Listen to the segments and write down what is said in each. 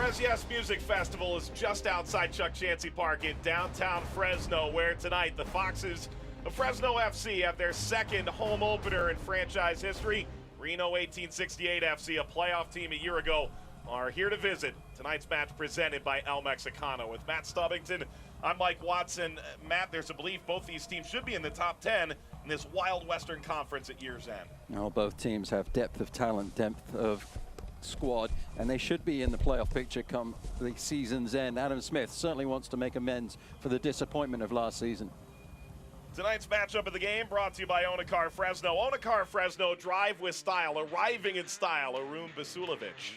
Yes Music Festival is just outside Chuck Chancey Park in downtown Fresno, where tonight the Foxes of Fresno FC have their second home opener in franchise history. Reno 1868 FC, a playoff team a year ago, are here to visit. Tonight's match presented by El Mexicano. With Matt Stubbington, I'm Mike Watson. Matt, there's a belief both these teams should be in the top 10 in this Wild Western Conference at year's end. Now, both teams have depth of talent, depth of squad, and they should be in the playoff picture come the season's end. Adam Smith certainly wants to make amends for the disappointment of last season. Tonight's matchup of the game brought to you by Onacar Fresno. Onacar Fresno, drive with style, arriving in style, Arun Basulovic.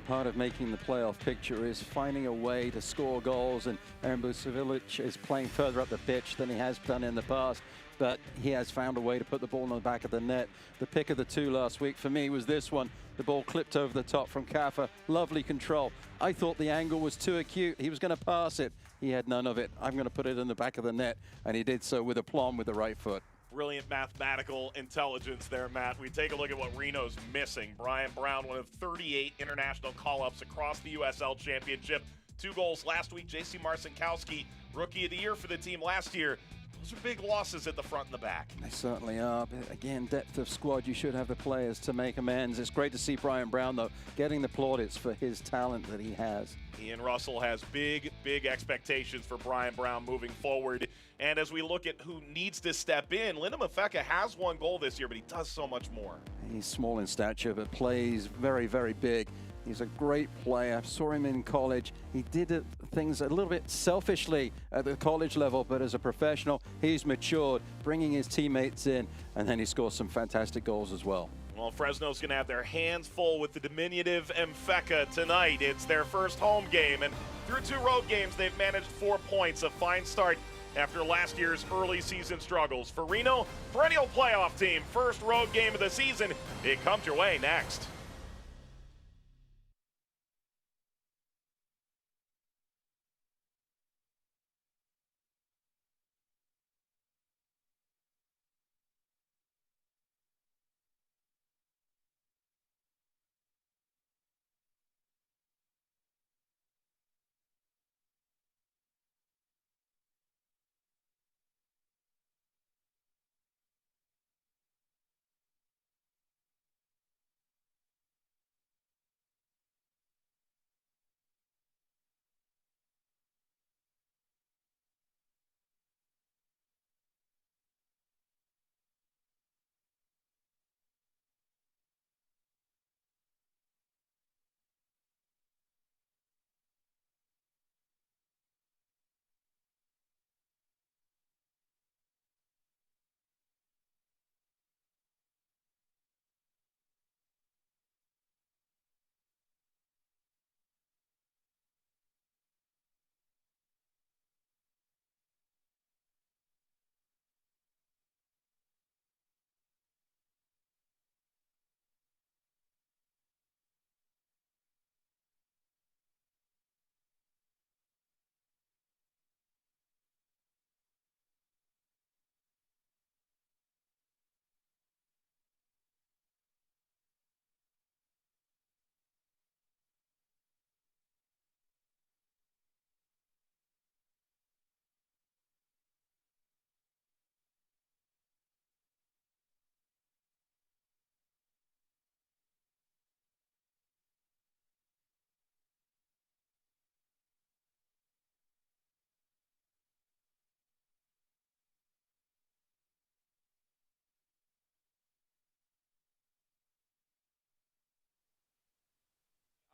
Part of making the playoff picture is finding a way to score goals, and Arun Basulovic is playing further up the pitch than he has done in the past, but he has found a way to put the ball in the back of the net. The pick of the two last week for me was this one. The ball clipped over the top from Kaffa. Lovely control. I thought the angle was too acute. He was going to pass it. He had none of it. I'm going to put it in the back of the net, and he did so with aplomb with the right foot. Brilliant mathematical intelligence there, Matt. We take a look at what Reno's missing. Brian Brown, one of 38 international call-ups across the USL Championship. 2 goals last week. J.C. Marcinkowski, Rookie of the Year for the team last year. Those are big losses at the front and the back. They certainly are. But again, depth of squad, you should have the players to make amends. It's great to see Brian Brown, though, getting the plaudits for his talent that he has. Ian Russell has big expectations for Brian Brown moving forward. And as we look at who needs to step in, Linda Mafeka has 1 goal this year, but he does so much more. He's small in stature, but plays very, very big. He's a great player. Saw him in college. He did things a little bit selfishly at the college level, but as a professional, he's matured, bringing his teammates in, and then he scores some fantastic goals as well. Well, Fresno's going to have their hands full with the diminutive Mfeka tonight. It's their first home game, and through 2 road games, they've managed 4 points. A fine start after last year's early season struggles. For Reno, perennial playoff team, first road game of the season. It comes your way next.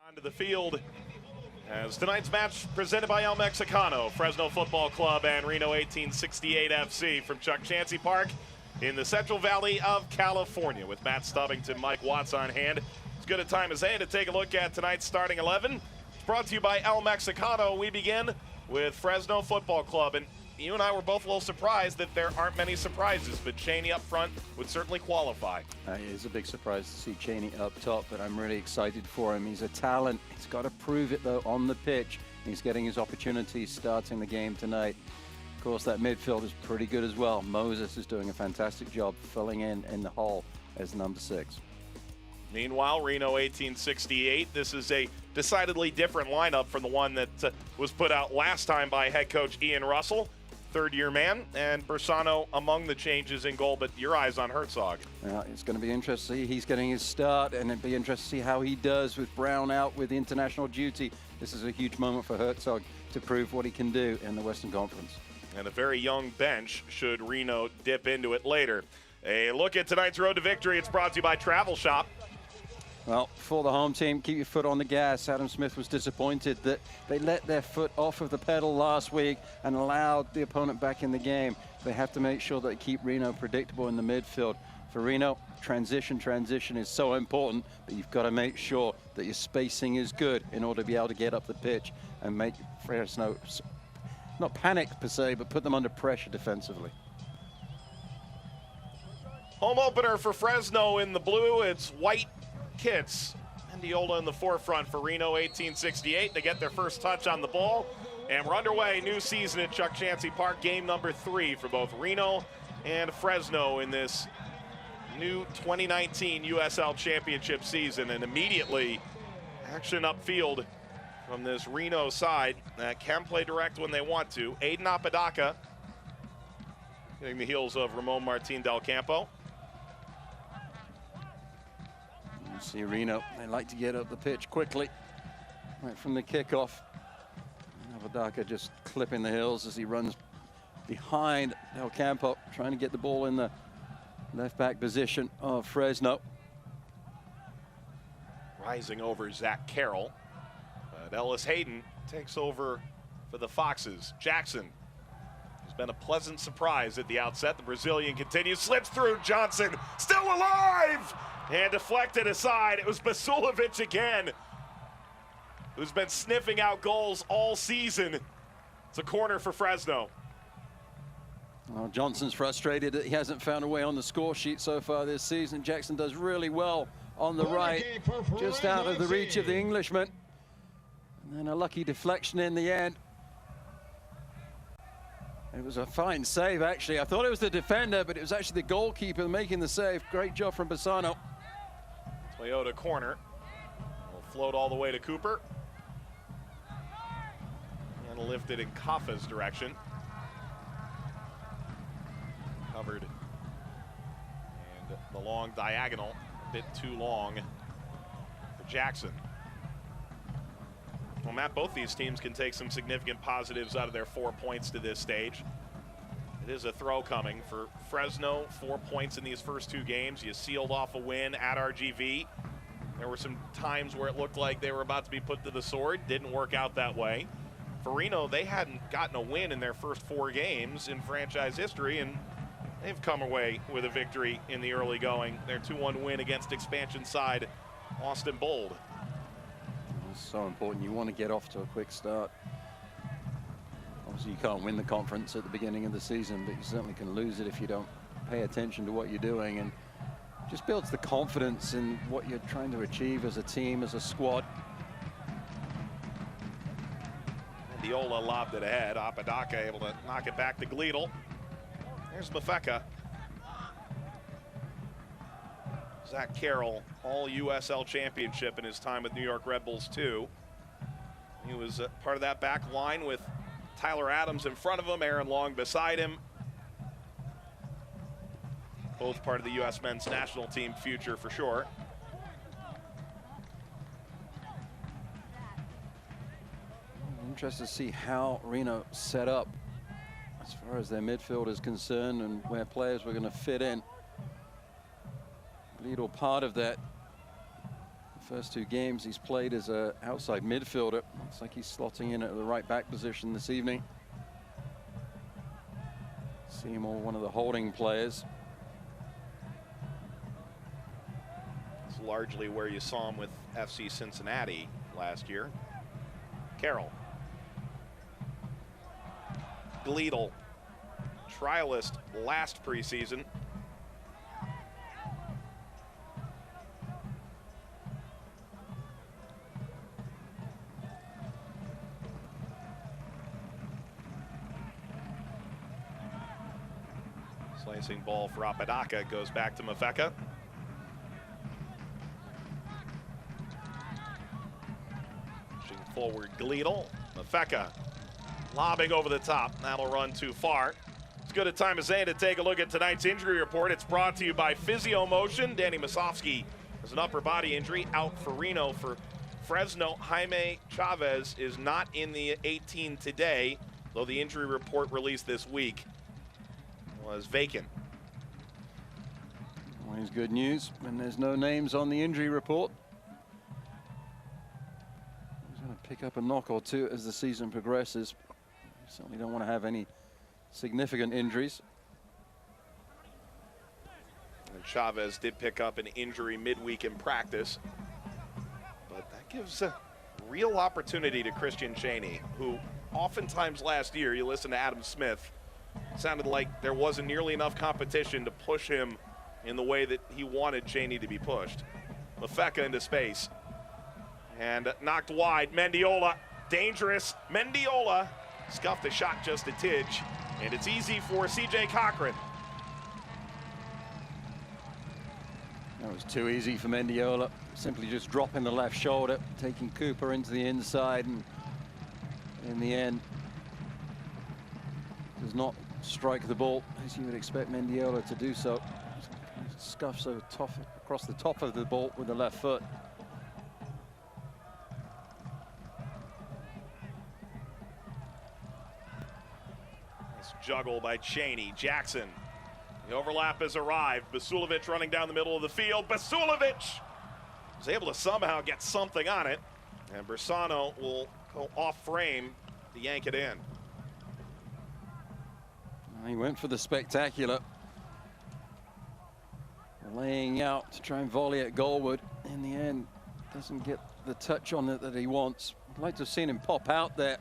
Onto the field as tonight's match presented by El Mexicano, Fresno Football Club, and Reno 1868 FC from Chuck Chancey Park in the Central Valley of California. With Matt Stubbington, Mike Watts on hand. It's good a time as any to take a look at tonight's starting 11. It's brought to you by El Mexicano. We begin with Fresno Football Club, and you and I were both a little surprised that there aren't many surprises, but Cheney up front would certainly qualify. It is a big surprise to see Cheney up top, but I'm really excited for him. He's a talent. He's got to prove it, though, on the pitch. He's getting his opportunities starting the game tonight. Of course, that midfield is pretty good as well. Moses is doing a fantastic job filling in the hole as number 6. Meanwhile, Reno 1868, this is a decidedly different lineup from the one that was put out last time by head coach Ian Russell, third-year man, and Bersano among the changes in goal, but your eyes on Herzog. It's going to be interesting. He's getting his start, and it'd be interesting to see how he does with Brown out with international duty. This is a huge moment for Herzog to prove what he can do in the Western Conference. And a very young bench should Reno dip into it later. A look at tonight's road to victory. It's brought to you by Travel Shop. Well, for the home team, keep your foot on the gas. Adam Smith was disappointed that they let their foot off of the pedal last week and allowed the opponent back in the game. They have to make sure that they keep Reno predictable in the midfield. For Reno, transition is so important, but you've got to make sure that your spacing is good in order to be able to get up the pitch and make Fresno not panic per se, but put them under pressure defensively. Home opener for Fresno in the blue. It's white kits. Mendiola in the forefront for Reno 1868. They get their first touch on the ball. And we're underway. New season at Chuck Chansey Park. Game number 3 for both Reno and Fresno in this new 2019 USL Championship season. And immediately action upfield from this Reno side that can play direct when they want to. Aiden Apodaca getting the heels of Ramon Martin Del Campo. You see Reno, they like to get up the pitch quickly, right from the kickoff. Apodaca just clipping the heels as he runs behind Del Campo, trying to get the ball in the left back position of Fresno. Rising over Zach Carroll. But Ellis Hayden takes over for the Foxes. Jackson has been a pleasant surprise at the outset. The Brazilian continues, slips through. Johnson still alive and deflected aside. It was Basulovic again, who's been sniffing out goals all season. It's a corner for Fresno. Well, Johnson's frustrated that he hasn't found a way on the score sheet so far this season. Jackson does really well on the right, just out of the reach of the Englishman. And then a lucky deflection in the end. It was a fine save, actually. I thought it was the defender, but it was actually the goalkeeper making the save. Great job from Bersano. Toyota corner. Will float all the way to Cooper. And lifted in Kaffa's direction. Covered. And the long diagonal, a bit too long for Jackson. Well, Matt, both these teams can take some significant positives out of their 4 points to this stage. It is a throw coming for Fresno. 4 points in these first 2 games. You sealed off a win at RGV. There were some times where it looked like they were about to be put to the sword. Didn't work out that way. For Reno, they hadn't gotten a win in their first 4 games in franchise history, and they've come away with a victory in the early going. Their 2-1 win against expansion side Austin Bold. It's so important. You want to get off to a quick start. Obviously, you can't win the conference at the beginning of the season, but you certainly can lose it if you don't pay attention to what you're doing, and just builds the confidence in what you're trying to achieve as a team, as a squad. Mendiola lobbed it ahead. Apodaca able to knock it back to Gleedle. There's Mafeka. Zach Carroll, all USL championship in his time with New York Red Bulls too. He was part of that back line with Tyler Adams in front of him, Aaron Long beside him. Both part of the U.S. men's national team future for sure. Interested to see how Reno set up as far as their midfield is concerned and where players were going to fit in. Little part of that. The first 2 games he's played as an outside midfielder. Looks like he's slotting in at the right back position this evening. Seymour, one of the holding players. It's largely where you saw him with FC Cincinnati last year. Carroll. Gleedle, trialist last preseason. Slicing ball for Apodaca, goes back to Mafeka. forward Gleedle. Mafeka lobbing over the top. That'll run too far. It's good a time as any to take a look at tonight's injury report. It's brought to you by Physio Motion. Danny Masofsky has an upper body injury, out for Reno. For Fresno, Jaime Chavez is not in the 18 today, though the injury report released this week was vacant. Always good news when there's no names on the injury report. He's going to pick up a knock or two as the season progresses. You certainly don't want to have any significant injuries. And Chavez did pick up an injury midweek in practice, but that gives a real opportunity to Christian Cheney, who oftentimes last year, you listen to Adam Smith, sounded like there wasn't nearly enough competition to push him in the way that he wanted Cheney to be pushed. Mafeka into space and knocked wide. Mendiola, dangerous. Mendiola scuffed the shot just a tidge. And it's easy for C.J. Cochran. That was too easy for Mendiola. Simply just dropping the left shoulder, taking Cooper into the inside, and in the end, does not strike the ball as you would expect Mendiola to do so. Scuffs over across the top of the ball with the left foot. Juggle by Cheney. Jackson. The overlap has arrived. Basulovic running down the middle of the field. Basulovic was able to somehow get something on it. And Bersano will go off frame to yank it in. He went for the spectacular. Laying out to try and volley at goalward. In the end, doesn't get the touch on it that he wants. I'd like to have seen him pop out there,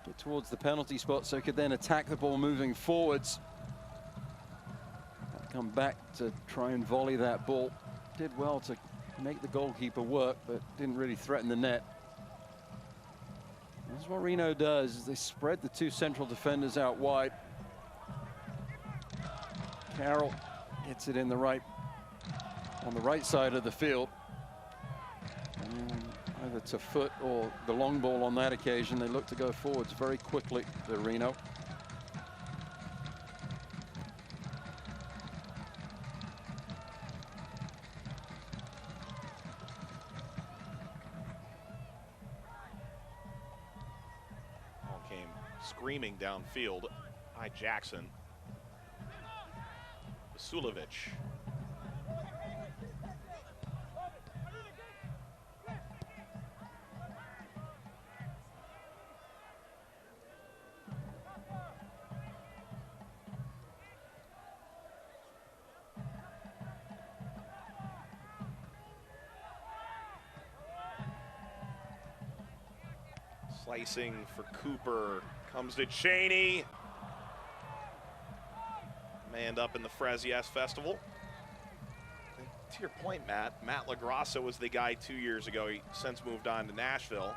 get towards the penalty spot so he could then attack the ball moving forwards. Come back to try and volley that ball. Did well to make the goalkeeper work, but didn't really threaten the net. That's what Reno does, is they spread the two central defenders out wide. Carroll gets it in the right, on the right side of the field. And either to foot or the long ball on that occasion. They look to go forwards very quickly, the Reno. Ball came screaming downfield by Jackson. Basulovic. Slicing for Cooper, comes to Cheney. Manned up in the Frez Yes Festival. To your point, Matt LaGrassa was the guy 2 years ago. He since moved on to Nashville,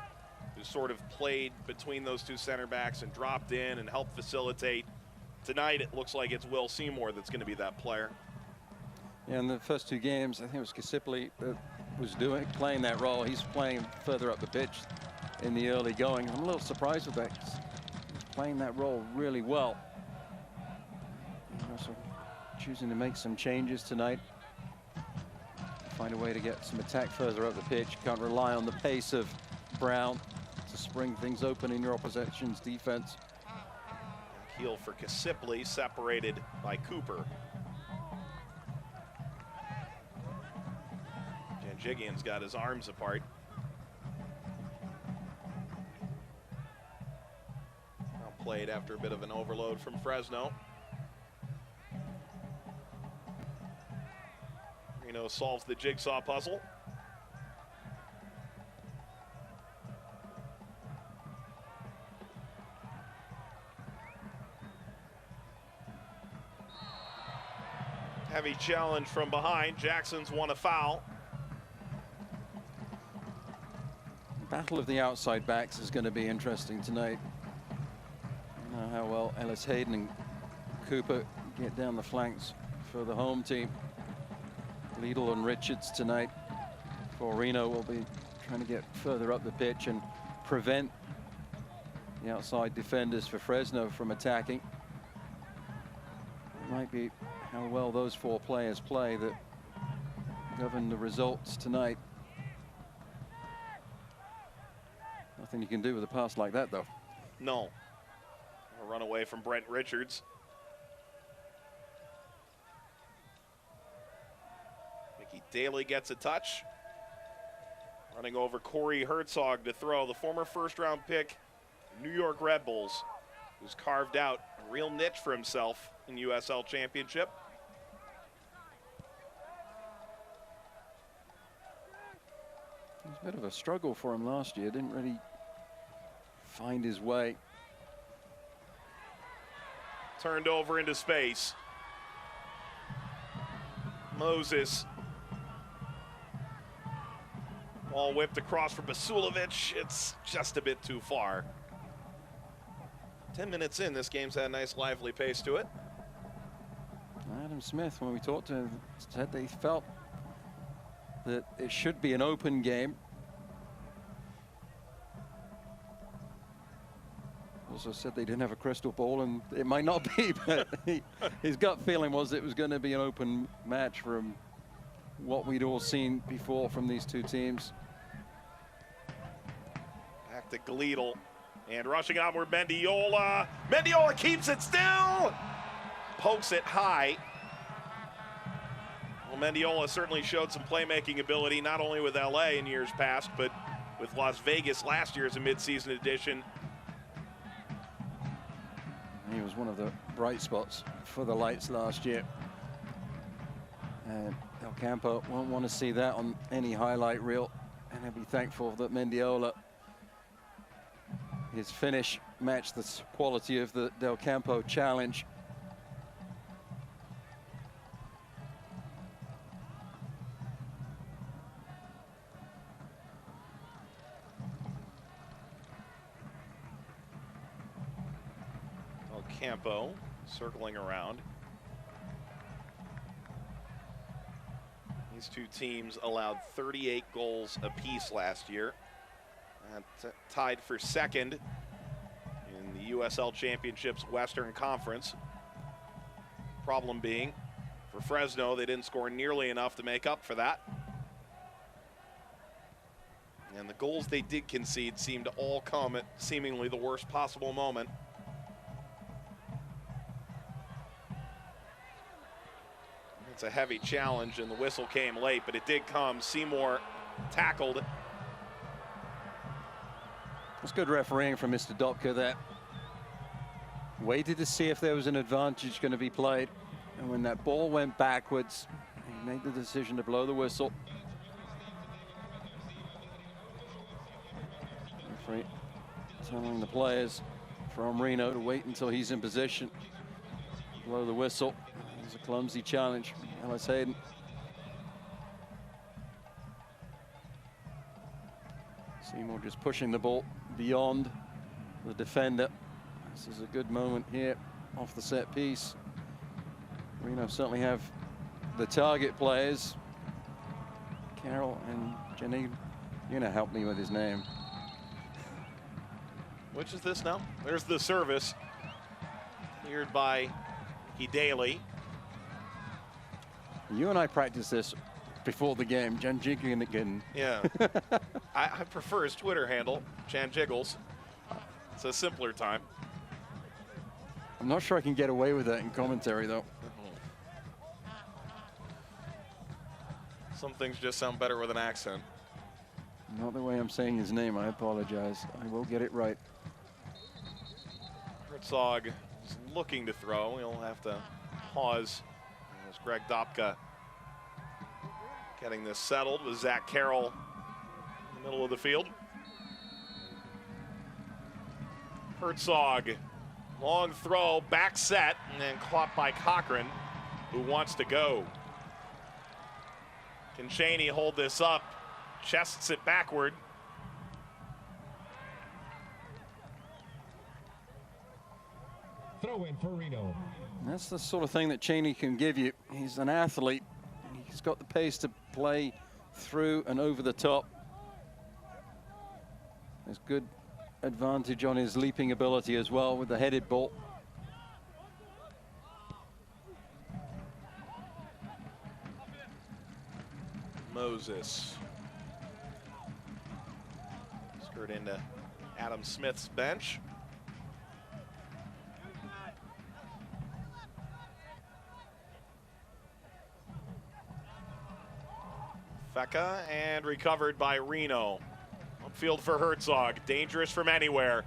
who sort of played between those two center backs and dropped in and helped facilitate. Tonight, it looks like it's Will Seymour that's going to be that player. Yeah, in the first two games, I think it was Casipli that was playing that role. He's playing further up the pitch in the early going. I'm a little surprised with that. He's playing that role really well. Also choosing to make some changes tonight. Find a way to get some attack further up the pitch. Can't rely on the pace of Brown to spring things open in your opposition's defense. Heel for Casipli, separated by Cooper. Janjigian's got his arms apart. Well played after a bit of an overload from Fresno. Reno solves the jigsaw puzzle. Heavy challenge from behind. Jackson's won a foul. Battle of the outside backs is going to be interesting tonight. I don't know how well Ellis Hayden and Cooper get down the flanks for the home team. Liedl and Richards tonight for Reno will be trying to get further up the pitch and prevent the outside defenders for Fresno from attacking. It might be how well those 4 players play that govern the results tonight. Nothing you can do with a pass like that, though. No. A run away from Brent Richards. Mickey Daly gets a touch. Running over Corey Herzog to throw. The former first-round pick, New York Red Bulls, who's carved out a real niche for himself in USL Championship. It was a bit of a struggle for him last year. Didn't really find his way. Turned over into space. Moses. Ball whipped across for Basulovic. It's just a bit too far. 10 minutes in, this game's had a nice lively pace to it. Adam Smith, when we talked to him, said they felt that it should be an open game. Also said they didn't have a crystal ball, and it might not be, but his gut feeling was it was going to be an open match from what we'd all seen before from these 2 teams. Back to Gleedle, and rushing onward, Mendiola. Mendiola keeps it still! Pokes it high. Well, Mendiola certainly showed some playmaking ability, not only with LA in years past, but with Las Vegas last year as a midseason addition. He was one of the bright spots for the Lights last year. And Del Campo won't want to see that on any highlight reel. And he'll be thankful that Mendiola, his finish matched the quality of the Del Campo challenge. Campo circling around. These 2 teams allowed 38 goals apiece last year. Tied for second in the USL Championship's Western Conference. Problem being, for Fresno, they didn't score nearly enough to make up for that. And the goals they did concede seemed to all come at seemingly the worst possible moment. It's a heavy challenge, and the whistle came late, but it did come. Seymour tackled. It's good refereeing from Mr. Dopka there. Waited to see if there was an advantage going to be played. And when that ball went backwards, he made the decision to blow the whistle. Referee telling the players from Reno to wait until he's in position. Blow the whistle. It was a clumsy challenge. Ellis Hayden. Seymour just pushing the ball beyond the defender. This is a good moment here off the set piece. Reno certainly have the target players. Carroll and Janine. You're gonna help me with his name. Which is this now? There's the service. Cleared by Mickey Daly. You and I practiced this before the game. Jan Jiggins. Yeah. I prefer his Twitter handle, Jan Jiggles. It's a simpler time. I'm not sure I can get away with that in commentary, though. Some things just sound better with an accent. Not the way I'm saying his name. I apologize. I will get it right. Herzog is looking to throw. He'll have to pause. As Greg Dopka getting this settled with Zach Carroll in the middle of the field. Herzog, long throw, back set, and then caught by Cochran, who wants to go. Can Cheney hold this up? Chests it backward. Throw in for Reno. That's the sort of thing that Cheney can give you. He's an athlete. He's got the pace to play through and over the top. There's good advantage on his leaping ability as well with the headed ball. Moses. Skirt into Adam Smith's bench. Feka, and recovered by Reno. Upfield for Herzog, dangerous from anywhere.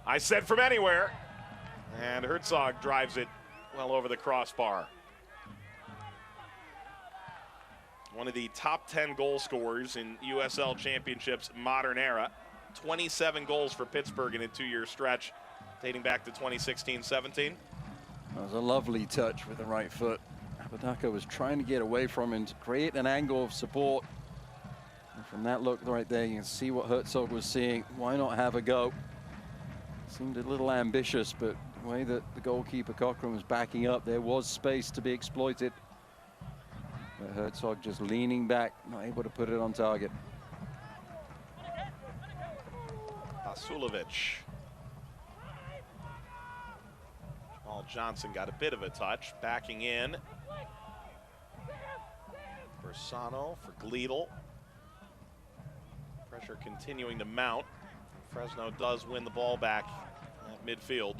I said from anywhere. And Herzog drives it well over the crossbar. One of the top 10 goal scorers in USL Championships modern era. 27 goals for Pittsburgh in a 2-year stretch dating back to 2016-17. That was a lovely touch with the right foot. Apodaca was trying to get away from him to create an angle of support. And from that look right there, you can see what Herzog was seeing. Why not have a go? Seemed a little ambitious, but the way that the goalkeeper Cochran was backing up, there was space to be exploited. But Herzog just leaning back, not able to put it on target. Vasilovic. Jamal Johnson got a bit of a touch, backing in. Bersano for Gleedle. Pressure continuing to mount. Fresno does win the ball back at midfield.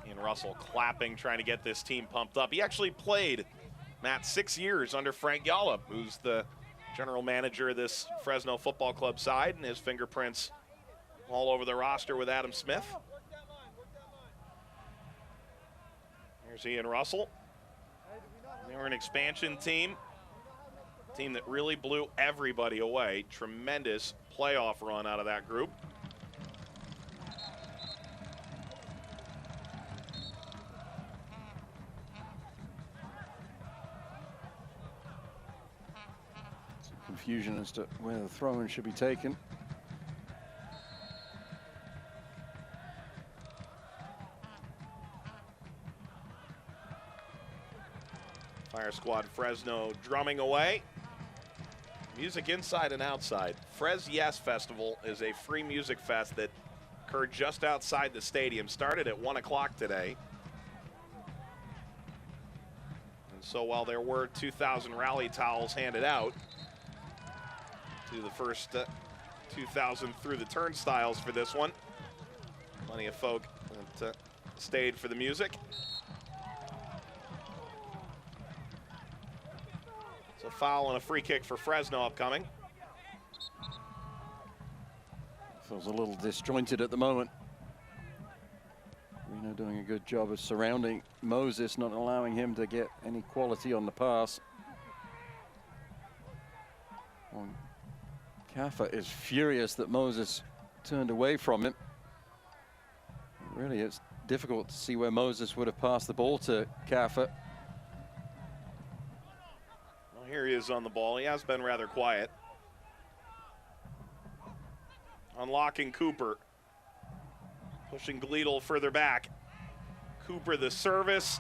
Ian Russell clapping, trying to get this team pumped up. He actually played, Matt, 6 years under Frank Yallop, who's the general manager of this Fresno Football Club side, and his fingerprints all over the roster with Adam Smith. Here's Ian Russell. They were an expansion team that really blew everybody away. Tremendous playoff run out of that group. Some confusion as to where the throw-in should be taken. Fire Squad Fresno drumming away. Music inside and outside. Fres Yes Festival is a free music fest that occurred just outside the stadium. Started at 1 o'clock today. And so while there were 2,000 rally towels handed out to the first 2,000 through the turnstiles for this one, plenty of folk that stayed for the music. So foul and a free kick for Fresno upcoming. Feels a little disjointed at the moment. Reno doing a good job of surrounding Moses, not allowing him to get any quality on the pass. Well, Kaffa is furious that Moses turned away from him. Really, it's difficult to see where Moses would have passed the ball to Kaffa. Here he is on the ball. He has been rather quiet. Unlocking Cooper. Pushing Gleedle further back. Cooper, the service.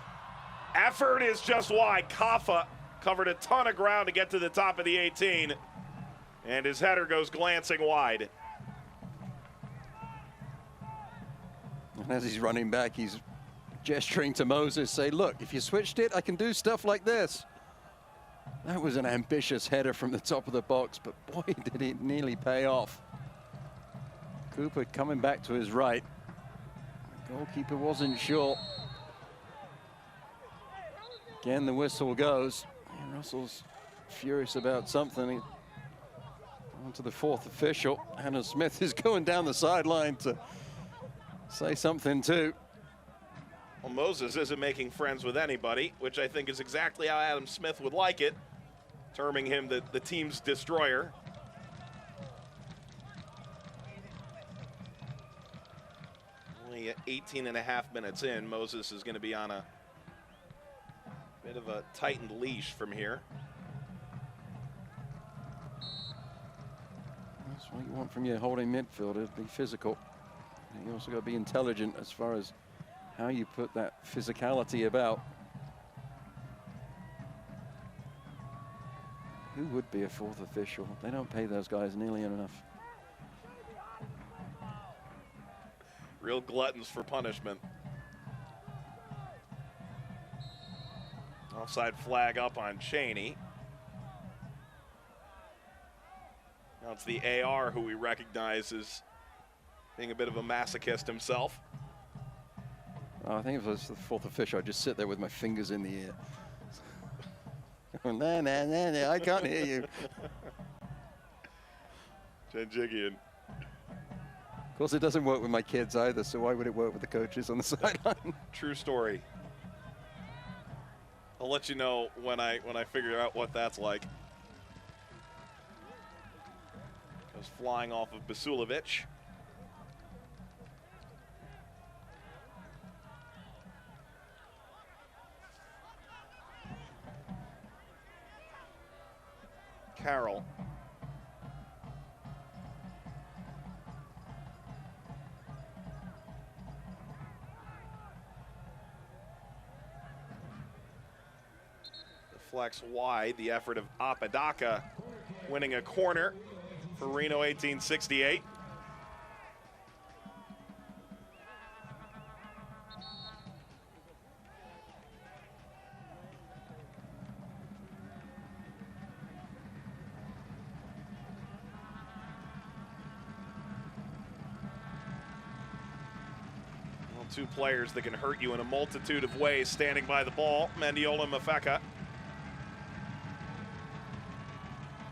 Effort is just wide. Kaffa covered a ton of ground to get to the top of the 18. And his header goes glancing wide. And as he's running back, he's gesturing to Moses, say, look, if you switched it, I can do stuff like this. That was an ambitious header from the top of the box, but boy, did it nearly pay off. Cooper coming back to his right. The goalkeeper wasn't sure. Again, the whistle goes. And Russell's furious about something. On to the fourth official. Adam Smith is going down the sideline to say something too. Well, Moses isn't making friends with anybody, which I think is exactly how Adam Smith would like it, terming him the team's destroyer. Only 18 and a half minutes in, Moses is going to be on a bit of a tightened leash from here. That's what you want from your holding midfielder, be physical. And you also got to be intelligent as far as how you put that physicality about. Who would be a fourth official? They don't pay those guys nearly enough. Real gluttons for punishment. Offside flag up on Cheney. Now it's the AR who we recognize as being a bit of a masochist himself. I think if it was the fourth official, I'd just sit there with my fingers in the air. Nah, I can't hear you. Janjigian. Of course, it doesn't work with my kids either, so why would it work with the coaches on the sideline? True story. I'll let you know when I figure out what that's like. Goes flying off of Basulovic. Carroll. Deflects wide, the effort of Apodaca winning a corner for Reno 1868. Two players that can hurt you in a multitude of ways standing by the ball. Mendiola and Mafeka.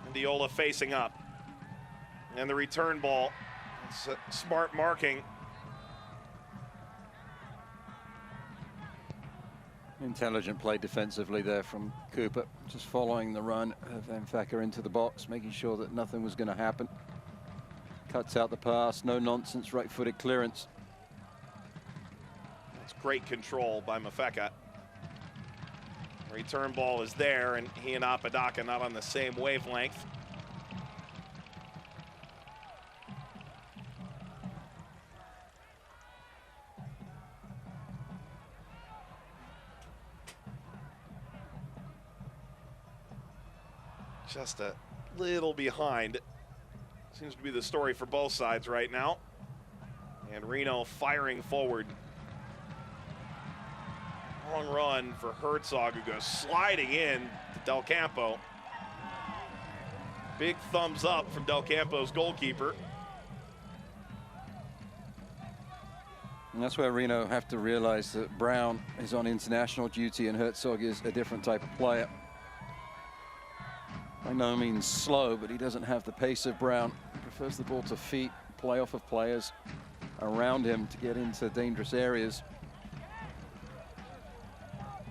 Mendiola facing up. And the return ball. It's smart marking. Intelligent play defensively there from Cooper. Just following the run of Mafeka into the box, making sure that nothing was going to happen. Cuts out the pass, no nonsense, right-footed clearance. Great control by Mafeka. Return ball is there, and he and Apodaca not on the same wavelength. Just a little behind. Seems to be the story for both sides right now. And Reno firing forward. Long run for Herzog, who goes sliding in to Del Campo. Big thumbs up from Del Campo's goalkeeper. And that's where Reno have to realize that Brown is on international duty and Herzog is a different type of player. By no means slow, but he doesn't have the pace of Brown. He prefers the ball to feet, play off of players around him to get into dangerous areas.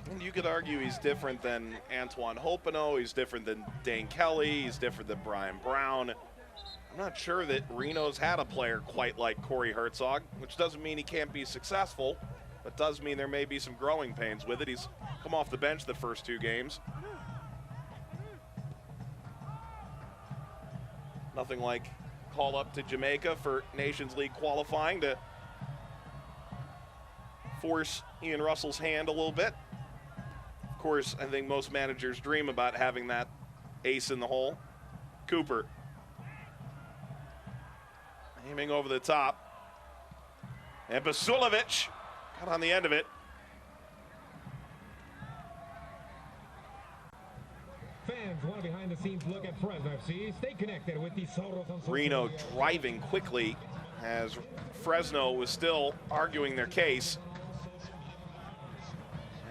And you could argue he's different than Antoine Hopino, he's different than Dane Kelly, he's different than Brian Brown. I'm not sure that Reno's had a player quite like Corey Herzog, which doesn't mean he can't be successful, but does mean there may be some growing pains with it. He's come off the bench the first two games. Nothing like call up to Jamaica for Nations League qualifying to force Ian Russell's hand a little bit. Of course, I think most managers dream about having that ace in the hole. Cooper. Aiming over the top. And Basulovic got on the end of it. Fans want a behind-the-scenes look at Fresno FC. Stay connected with the Soros on social Reno media. driving quickly as Fresno was still arguing their case.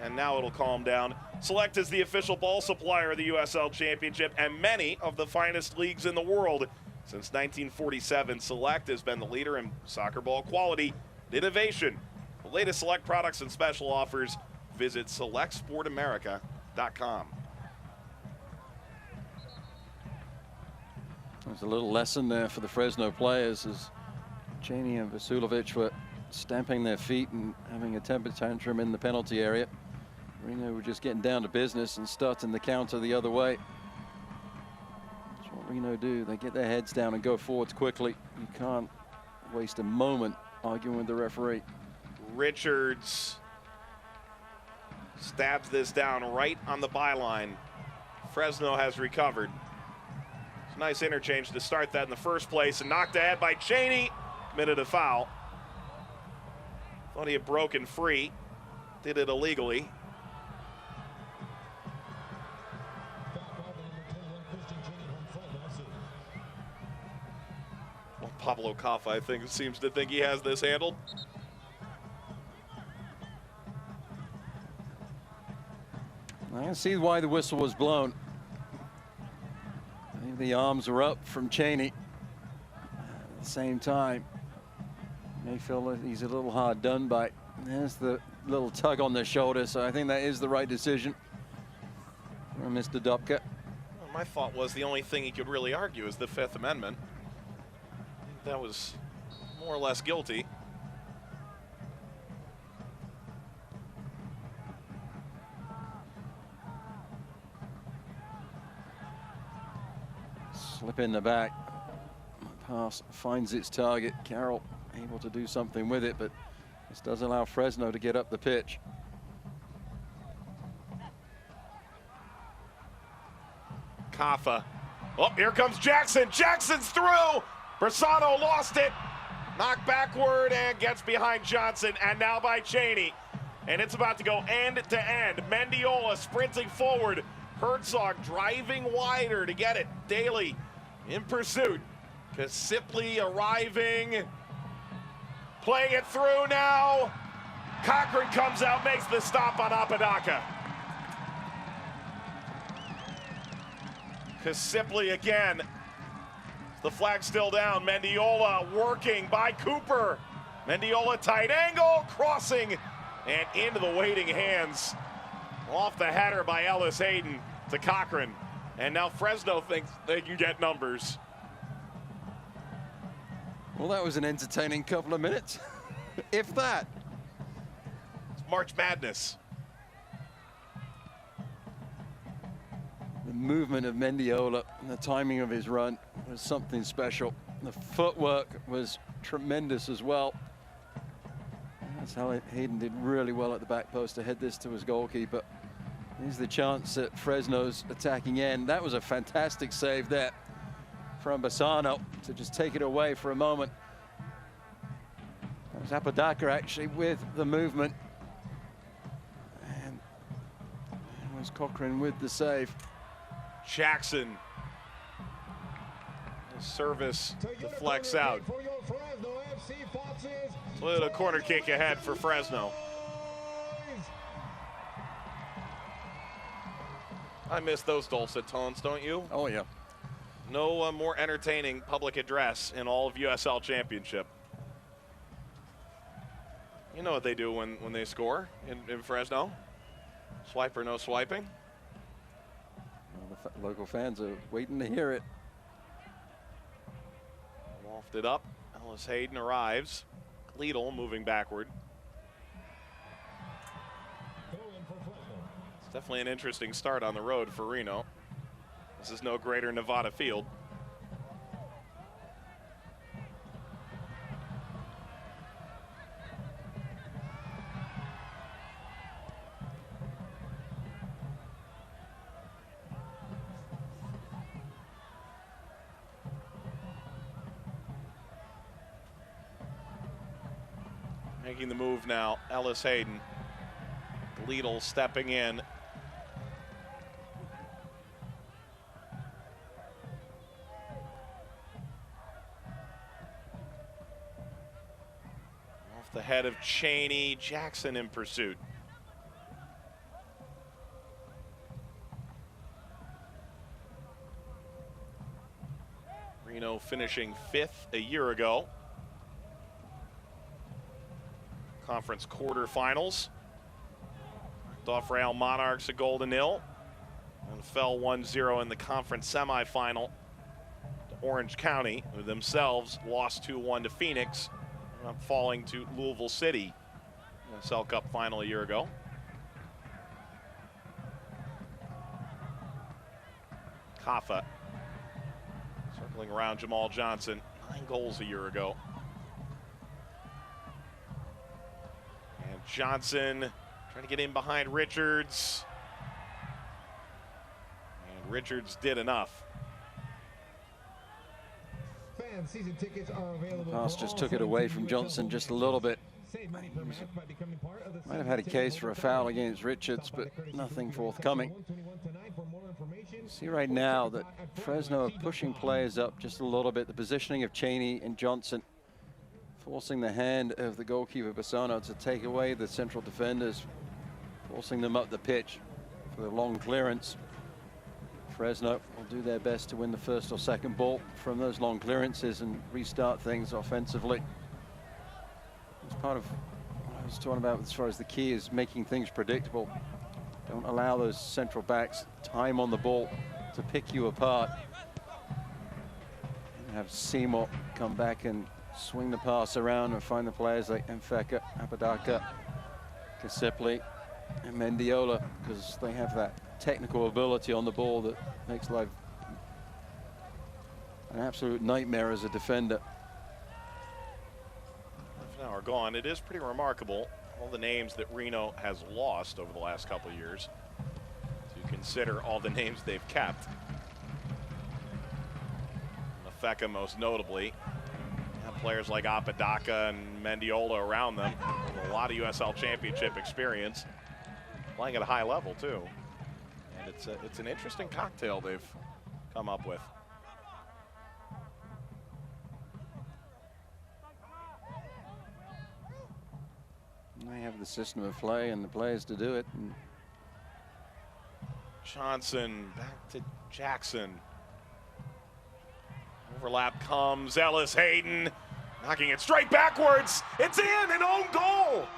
And now it'll calm down. Select is the official ball supplier of the USL Championship and many of the finest leagues in the world. Since 1947, Select has been the leader in soccer ball quality and innovation. The latest Select products and special offers, visit selectsportamerica.com. There's a little lesson there for the Fresno players as Cheney and Vasulovic were stamping their feet and having a temper tantrum in the penalty area. Reno were just getting down to business and starting the counter the other way. That's what Reno do. They get their heads down and go forwards quickly. You can't waste a moment arguing with the referee. Richards stabs this down right on the byline. Fresno has recovered. It's a nice interchange to start that in the first place, and knocked ahead by Cheney. Committed a foul. Thought he had broken free. Did it illegally. Well, Pablo Kaffa, I think, seems to think he has this handled. I can see why the whistle was blown. I think the arms were up from Cheney. At the same time, may feel that he's a little hard done by. There's the little tug on the shoulder, so I think that is the right decision for Mr. Dubka. Well, my thought was the only thing he could really argue is the Fifth Amendment. That was more or less guilty. Slip in the back. Pass finds its target. Carroll able to do something with it, but this does allow Fresno to get up the pitch. Kaffa. Oh, here comes Jackson. Jackson's through. Bersano lost it. Knocked backward and gets behind Johnson, and now by Cheney. And it's about to go end to end. Mendiola sprinting forward. Herzog driving wider to get it. Daly in pursuit. Kasipli arriving. Playing it through now. Cochran comes out, makes the stop on Apodaca. Kasipli again. The flag still down. Mendiola working by Cooper. Mendiola tight angle, crossing, and into the waiting hands. Off the header by Ellis Hayden to Cochran. And now Fresno thinks they can get numbers. Well, that was an entertaining couple of minutes, if that. It's March Madness. The movement of Mendiola and the timing of his run was something special. The footwork was tremendous as well. That's how Hayden did really well at the back post to head this to his goalkeeper. Here's the chance at Fresno's attacking end. That was a fantastic save there from Bersano to just take it away for a moment. That was Apodaca actually with the movement. And it was Cochran with the save. Jackson. The service deflects out. With a corner kick ahead for Fresno. I miss those dulcet tones, don't you? Oh, yeah. No more entertaining public address in all of USL Championship. You know what they do when they score in Fresno? Swipe or no swiping? Well, the local fans are waiting to hear it. Lofted up. Ellis Hayden arrives. Liedl moving backward. It's definitely an interesting start on the road for Reno. This is no Greater Nevada field. Making the move now, Ellis Hayden. Liedl stepping in. Off the head of Cheney, Jackson in pursuit. Reno finishing 5th a year ago. Conference quarterfinals. Knocked off Real Monarchs at Golden Hill and fell 1-0 in the conference semifinal to Orange County, who themselves lost 2-1 to Phoenix, falling to Louisville City in the Cell Cup final a year ago. Kaffa circling around Jamal Johnson, 9 goals a year ago. Johnson trying to get in behind Richards. And Richards did enough. Fan season tickets are available. Pass just took it away from Johnson just a little bit. save money per match by becoming part of the Might have had a case for a foul against Richards, but nothing forthcoming. See right now that Fresno are pushing players up just a little bit. The positioning of Cheney and Johnson forcing the hand of the goalkeeper Bassano to take away the central defenders, forcing them up the pitch for the long clearance. Fresno will do their best to win the first or second ball from those long clearances and restart things offensively. It's part of what I was talking about as far as the key is making things predictable. Don't allow those central backs time on the ball to pick you apart. And have Seymour come back and swing the pass around and find the players like Mfeka, Apodaca, Kasipli, and Mendiola, because they have that technical ability on the ball that makes life an absolute nightmare as a defender. Half an hour gone. It is pretty remarkable, all the names that Reno has lost over the last couple of years, to consider all the names they've kept. Mfeka most notably. Have players like Apodaca and Mendiola around them, with a lot of USL Championship experience, playing at a high level too. And it's an interesting cocktail they've come up with. They have the system of play and the players to do it. And Johnson back to Jackson. Overlap comes, Ellis Hayden knocking it straight backwards. It's in, an own goal.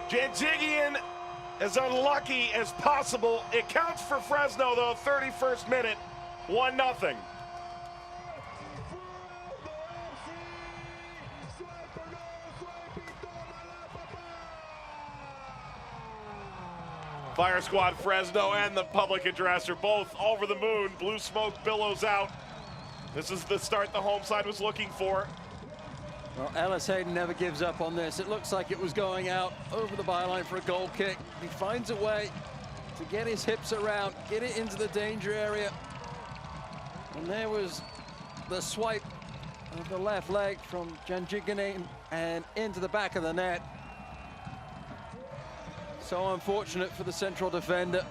Janjigian as unlucky as possible. It counts for Fresno though, 31st minute, 1-0. Fire Squad Fresno and the public address are both over the moon. Blue smoke billows out. This is the start the home side was looking for. well, Ellis Hayden never gives up on this. It looks like it was going out over the byline for a goal kick. He finds a way to get his hips around, get it into the danger area. And there was the swipe of the left leg from Janjigian and into the back of the net. So unfortunate for the central defender.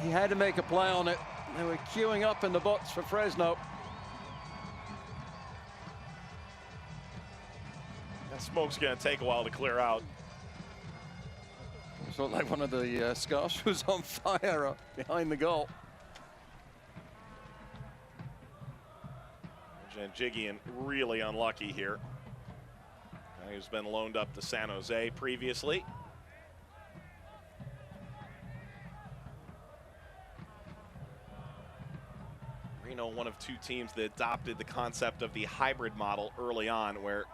He had to make a play on it. They were queuing up in the box for Fresno. That smoke's going to take a while to clear out. It looked like one of the scarves was on fire behind the goal. Janjigian really unlucky here. He's been loaned up to San Jose previously. Reno, one of two teams that adopted the concept of the hybrid model early on, where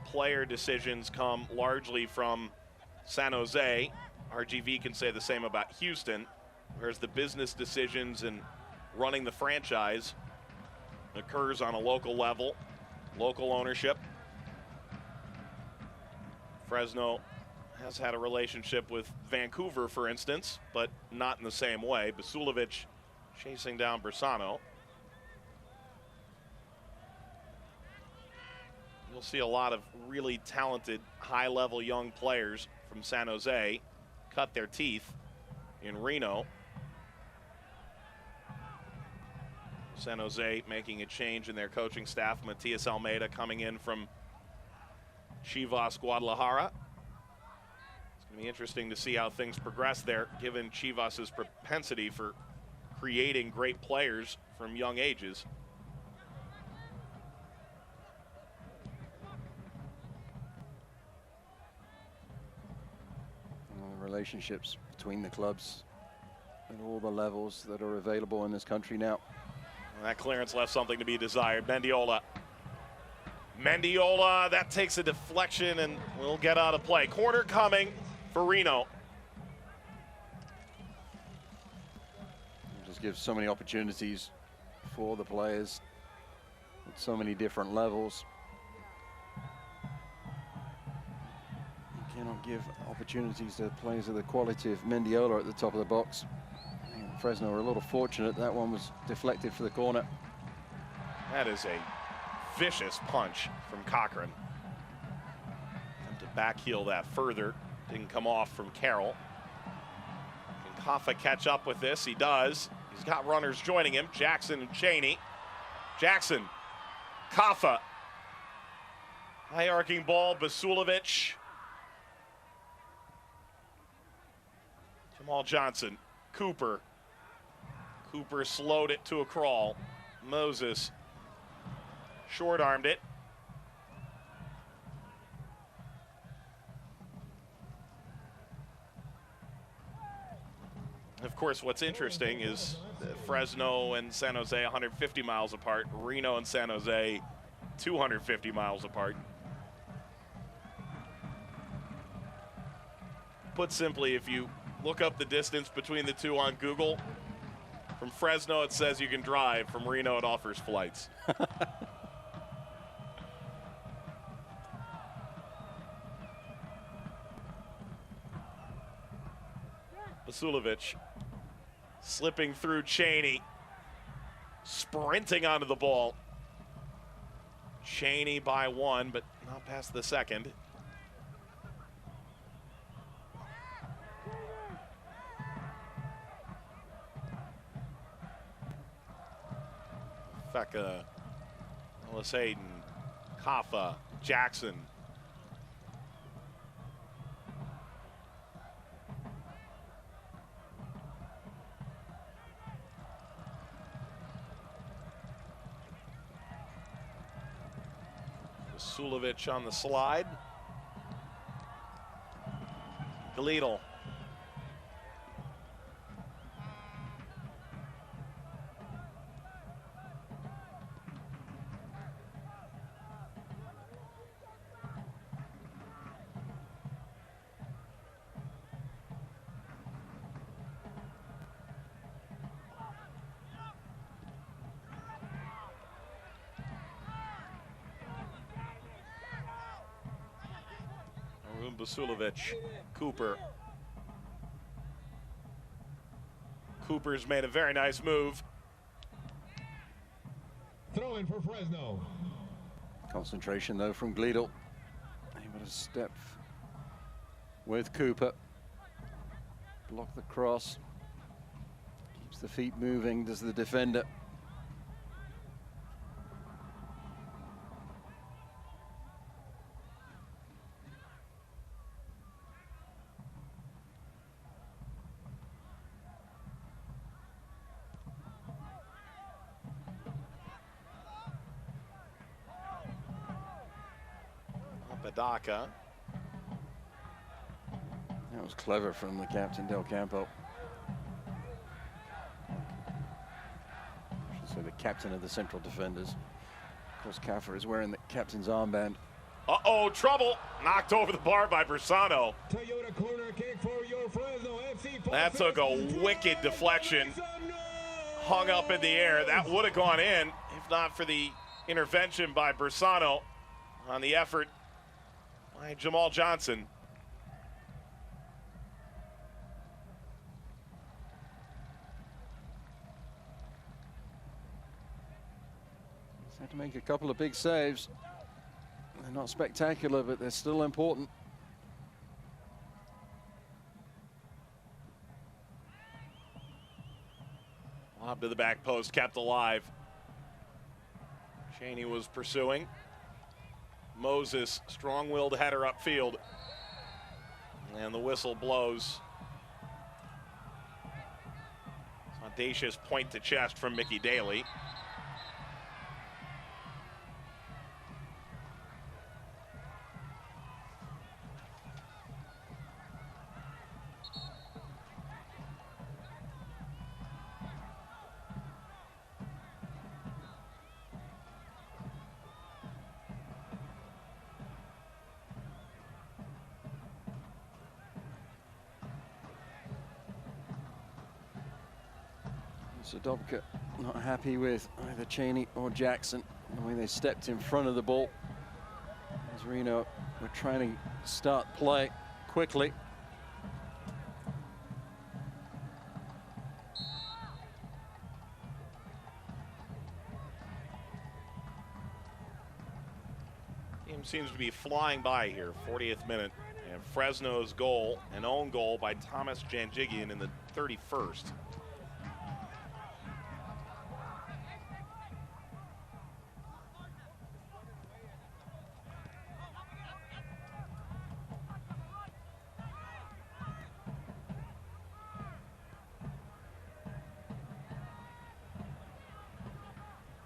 player decisions come largely from San Jose. RGV can say the same about Houston, whereas the business decisions and running the franchise occurs on a local level, local ownership. Fresno has had a relationship with Vancouver, for instance, but not in the same way. Basulovic chasing down Bersano. You'll see a lot of really talented, high-level young players from San Jose cut their teeth in Reno. San Jose making a change in their coaching staff. Matias Almeida coming in from Chivas Guadalajara. It's going to be interesting to see how things progress there, given Chivas's propensity for creating great players from young ages. Relationships between the clubs at all the levels that are available in this country now. And that clearance left something to be desired. Mendiola, that takes a deflection and will get out of play. Corner coming for Reno. It just gives so many opportunities for the players at so many different levels. Cannot give opportunities to players of the quality of Mendiola at the top of the box. And Fresno are a little fortunate that one was deflected for the corner. That is a vicious punch from Cochran. back heel that further. Didn't come off from Carroll. Can Kaffa catch up with this? He does. He's got runners joining him, Jackson and Cheney. Jackson, Kaffa. High arcing ball, Basulovic. Jamal Johnson, Cooper. Cooper slowed it to a crawl. Moses short-armed it. Of course, what's interesting is Fresno and San Jose 150 miles apart, Reno and San Jose 250 miles apart. Put simply, if you look up the distance between the two on Google, from Fresno it says you can drive, from Reno it offers flights. Basulovic slipping through Cheney, sprinting onto the ball. Cheney by one, but not past the second. Fecka, Ellis Hayden, Kaffa, Jackson. Sulovic on the slide. Gleedle. Basulovic, Cooper. Cooper's made a very nice move. Throw in for Fresno. Concentration though from Gleedle. Able to step with Cooper. Block the cross. Keeps the feet moving, does the defender. Badaka. That was clever from the captain, Del Campo. I should say the captain of the central defenders. Of course, Kaffa is wearing the captain's armband. Uh-oh, trouble. Knocked over the bar by Bersano. Toyota corner kick for your Fresno FC. That took a wicked deflection. Hung up in the air. That would have gone in if not for the intervention by Bersano on the effort by Jamal Johnson. He's had to make a couple of big saves. They're not spectacular, but they're still important. Lob to the back post, kept alive. Cheney was pursuing. Moses, strong-willed header upfield. And the whistle blows. Audacious point to chest from Mickey Daly. Sadobka not happy with either Cheney or Jackson, the way they stepped in front of the ball. As Reno were trying to start play quickly. Game seems to be flying by here. 40th minute. And Fresno's goal, an own goal by Thomas Janjigian in the 31st.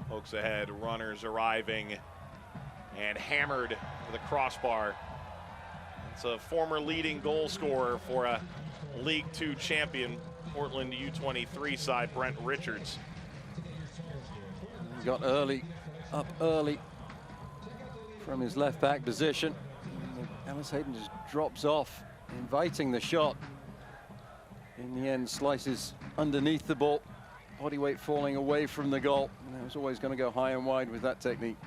Pokes ahead, runners arriving, and hammered to the crossbar. It's a former leading goal scorer for a League Two champion, Portland U23 side, Brent Richards. He got early, up early from his left back position. Ellis Hayden just drops off, inviting the shot. In the end, slices underneath the ball, body weight falling away from the goal. And it was always going to go high and wide with that technique.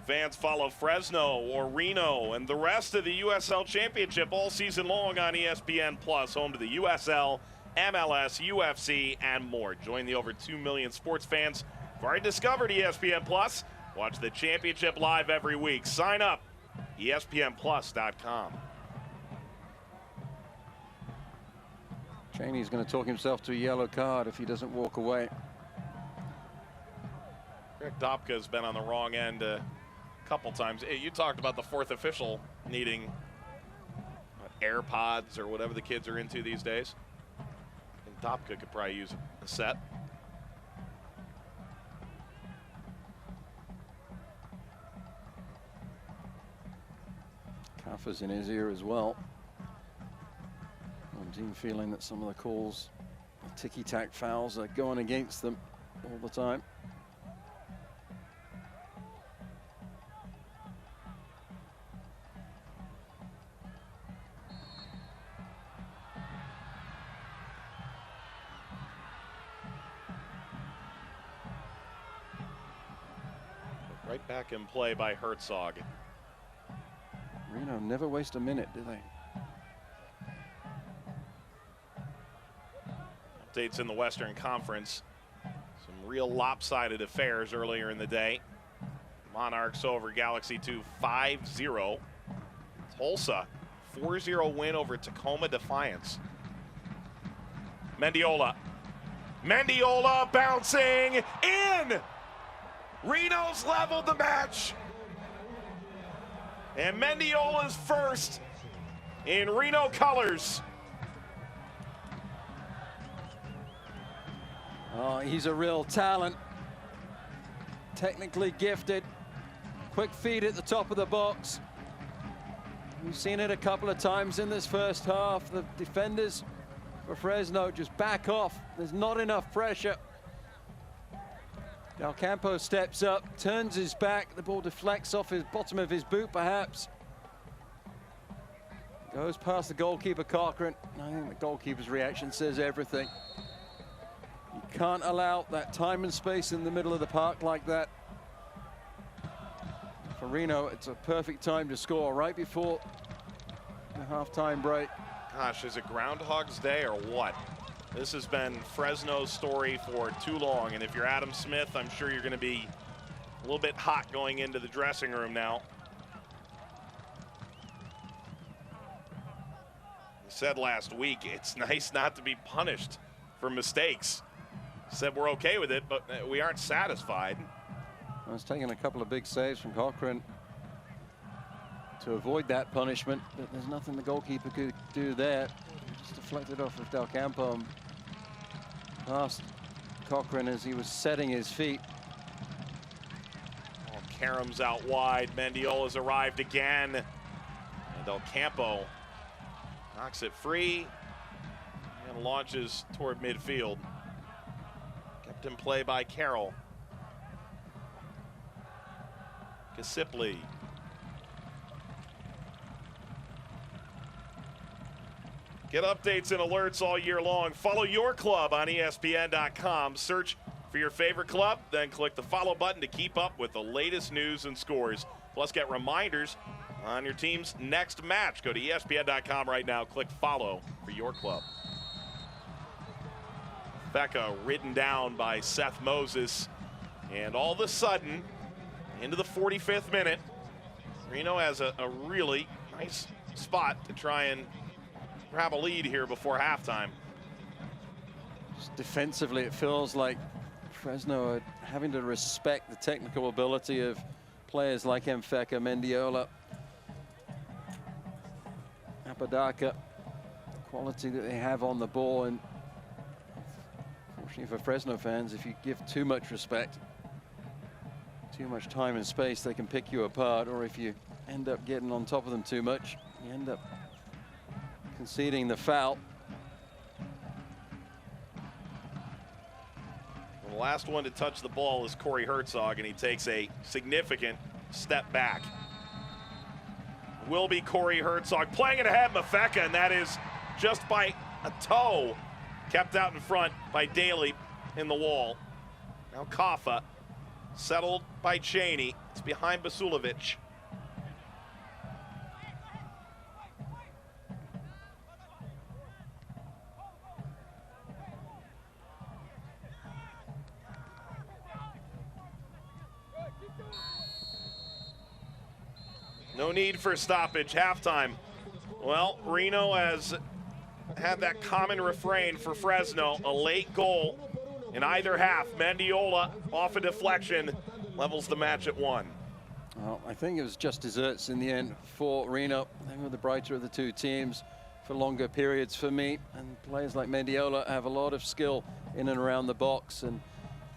Fans follow Fresno or Reno and the rest of the USL Championship all season long on ESPN+, home to the USL, MLS, UFC, and more. Join the over 2 million sports fans who've already discovered ESPN+. Watch the championship live every week. Sign up, ESPNplus.com. Cheney's going to talk himself to a yellow card if he doesn't walk away. Rick Dopka's been on the wrong end couple times. You talked about the fourth official needing AirPods or whatever the kids are into these days. And Dopka could probably use a set. Kaffa's in his ear as well. And Dean feeling that some of the calls, ticky-tack fouls, are going against them all the time. Right back in play by Herzog. Reno never waste a minute, do they? Updates in the Western Conference. Some real lopsided affairs earlier in the day. Monarchs over Galaxy 2 5-0. Tulsa 4-0 win over Tacoma Defiance. Mendiola bouncing in! Reno's leveled the match. And Mendiola's first in Reno colors. Oh, he's a real talent. Technically gifted. Quick feet at the top of the box. We've seen it a couple of times in this first half. The defenders for Fresno just back off. There's not enough pressure. Del Campo steps up, turns his back. The ball deflects off his bottom of his boot, perhaps. Goes past the goalkeeper, Cochran. I think the goalkeeper's reaction says everything. You can't allow that time and space in the middle of the park like that. For Reno, it's a perfect time to score right before the halftime break. Gosh, is it Groundhog's Day or what? This has been Fresno's story for too long, and if you're Adam Smith, I'm sure you're going to be a little bit hot going into the dressing room now. He said last week, it's nice not to be punished for mistakes. He said we're okay with it, but we aren't satisfied. I was taking a couple of big saves from Cochran to avoid that punishment, but there's nothing the goalkeeper could do there. Just deflected off of Del Campo past Cochran as he was setting his feet. Oh, Karam's out wide. Mendiola's arrived again. And Del Campo knocks it free and launches toward midfield. Kept in play by Carroll. Kasipli. Get updates and alerts all year long. Follow your club on ESPN.com. Search for your favorite club, then click the follow button to keep up with the latest news and scores. Plus, get reminders on your team's next match. Go to ESPN.com right now. Click follow for your club. Becca ridden down by Seth Moses. And all of a sudden, into the 45th minute, Reno has a really nice spot to try and grab a lead here before halftime. Just defensively, it feels like Fresno are having to respect the technical ability of players like Mfeka, Mendiola, Apodaca, the quality that they have on the ball. And unfortunately for Fresno fans, if you give too much respect, too much time and space, they can pick you apart. Or if you end up getting on top of them too much, you end up conceding the foul. The last one to touch the ball is Corey Herzog, and he takes a significant step back. Will be Corey Herzog playing it ahead, Mfeka, and that is just by a toe, kept out in front by Daly in the wall. Now Kaffa, settled by Cheney. It's behind Basulovic. No need for stoppage, halftime. Well, Reno has had that common refrain for Fresno, a late goal in either half. Mendiola off a deflection levels the match at 1. Well, I think it was just desserts in the end for Reno. They were the brighter of the two teams for longer periods for me. And players like Mendiola have a lot of skill in and around the box. And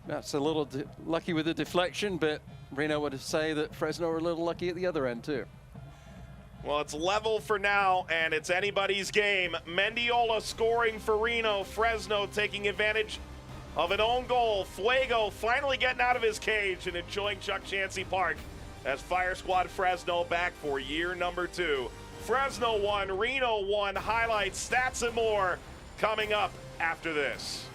that's a little lucky with the deflection, but Reno would say that Fresno are a little lucky at the other end too. Well, it's level for now, and it's anybody's game. Mendiola scoring for Reno. Fresno taking advantage of an own goal. Fuego finally getting out of his cage and enjoying Chuck Chansey Park as Fire Squad Fresno back for year number 2. Fresno 1, Reno 1. Highlights, stats, and more coming up after this.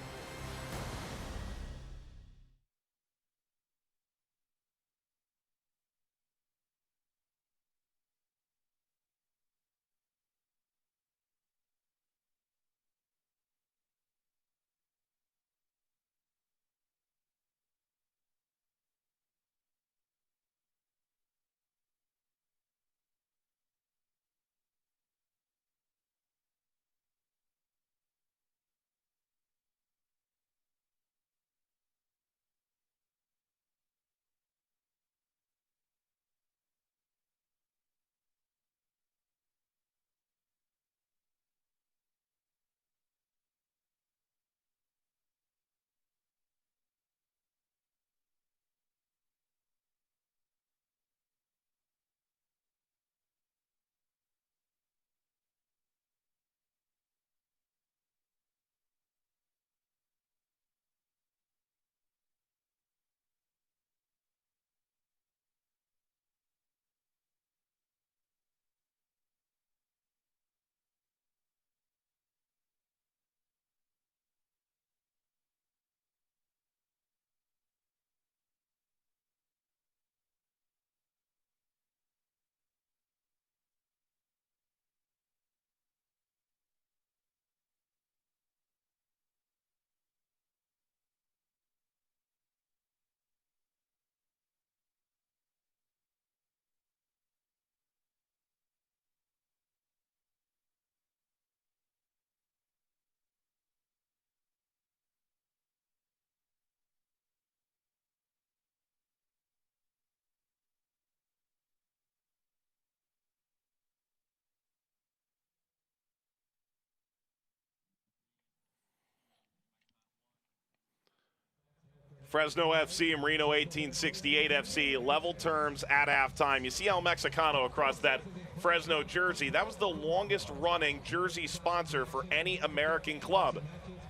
Fresno FC and Reno 1868 FC, level terms at halftime. You see El Mexicano across that Fresno jersey. That was the longest running jersey sponsor for any American club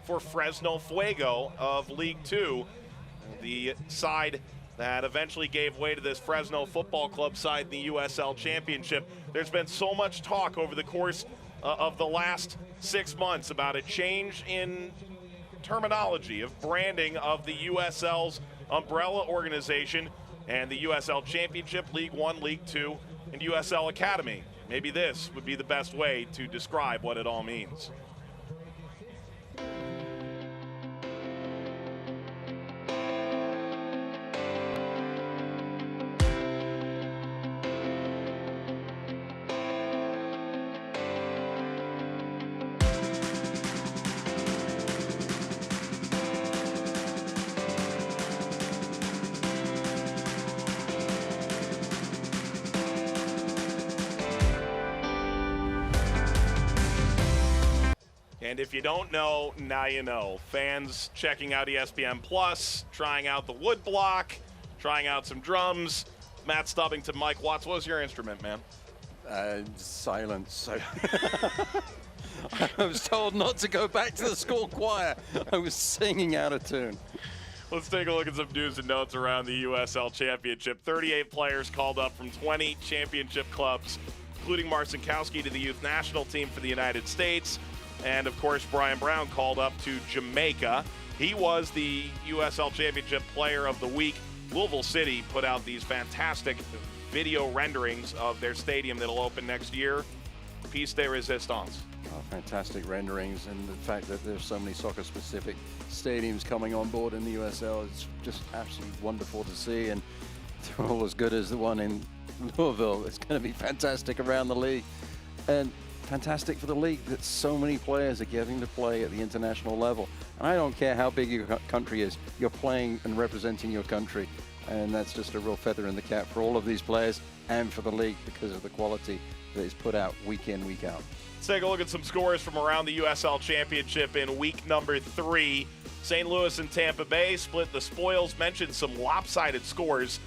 for Fresno Fuego of League 2. The side that eventually gave way to this Fresno Football Club side in the USL Championship. There's been so much talk over the course of the last 6 months about a change in terminology of branding of the USL's umbrella organization and the USL Championship, League 1, League 2, and USL Academy. Maybe this would be the best way to describe what it all means. And if you don't know, now you know. Fans checking out ESPN Plus, trying out the wood block, trying out some drums. Matt Stubbington, Mike Watts, what was your instrument, man? Silence. I was told not to go back to the school choir. I was singing out of tune. Let's take a look at some news and notes around the USL Championship. 38 players called up from 20 championship clubs, including Marcinkowski to the youth national team for the United States. And, of course, Brian Brown called up to Jamaica. He was the USL Championship Player of the Week. Louisville City put out these fantastic video renderings of their stadium that'll open next year. Piece de resistance. Oh, fantastic renderings, and the fact that there's so many soccer-specific stadiums coming on board in the USL is just absolutely wonderful to see, and they're all as good as the one in Louisville. It's going to be fantastic around the league, and fantastic for the league that so many players are getting to play at the international level. And I don't care how big your country is, you're playing and representing your country, and that's just a real feather in the cap for all of these players and for the league because of the quality that is put out week in, week out. Let's take a look at some scores from around the USL Championship in week number 3. St. Louis and Tampa Bay split the spoils, mentioned some lopsided scores.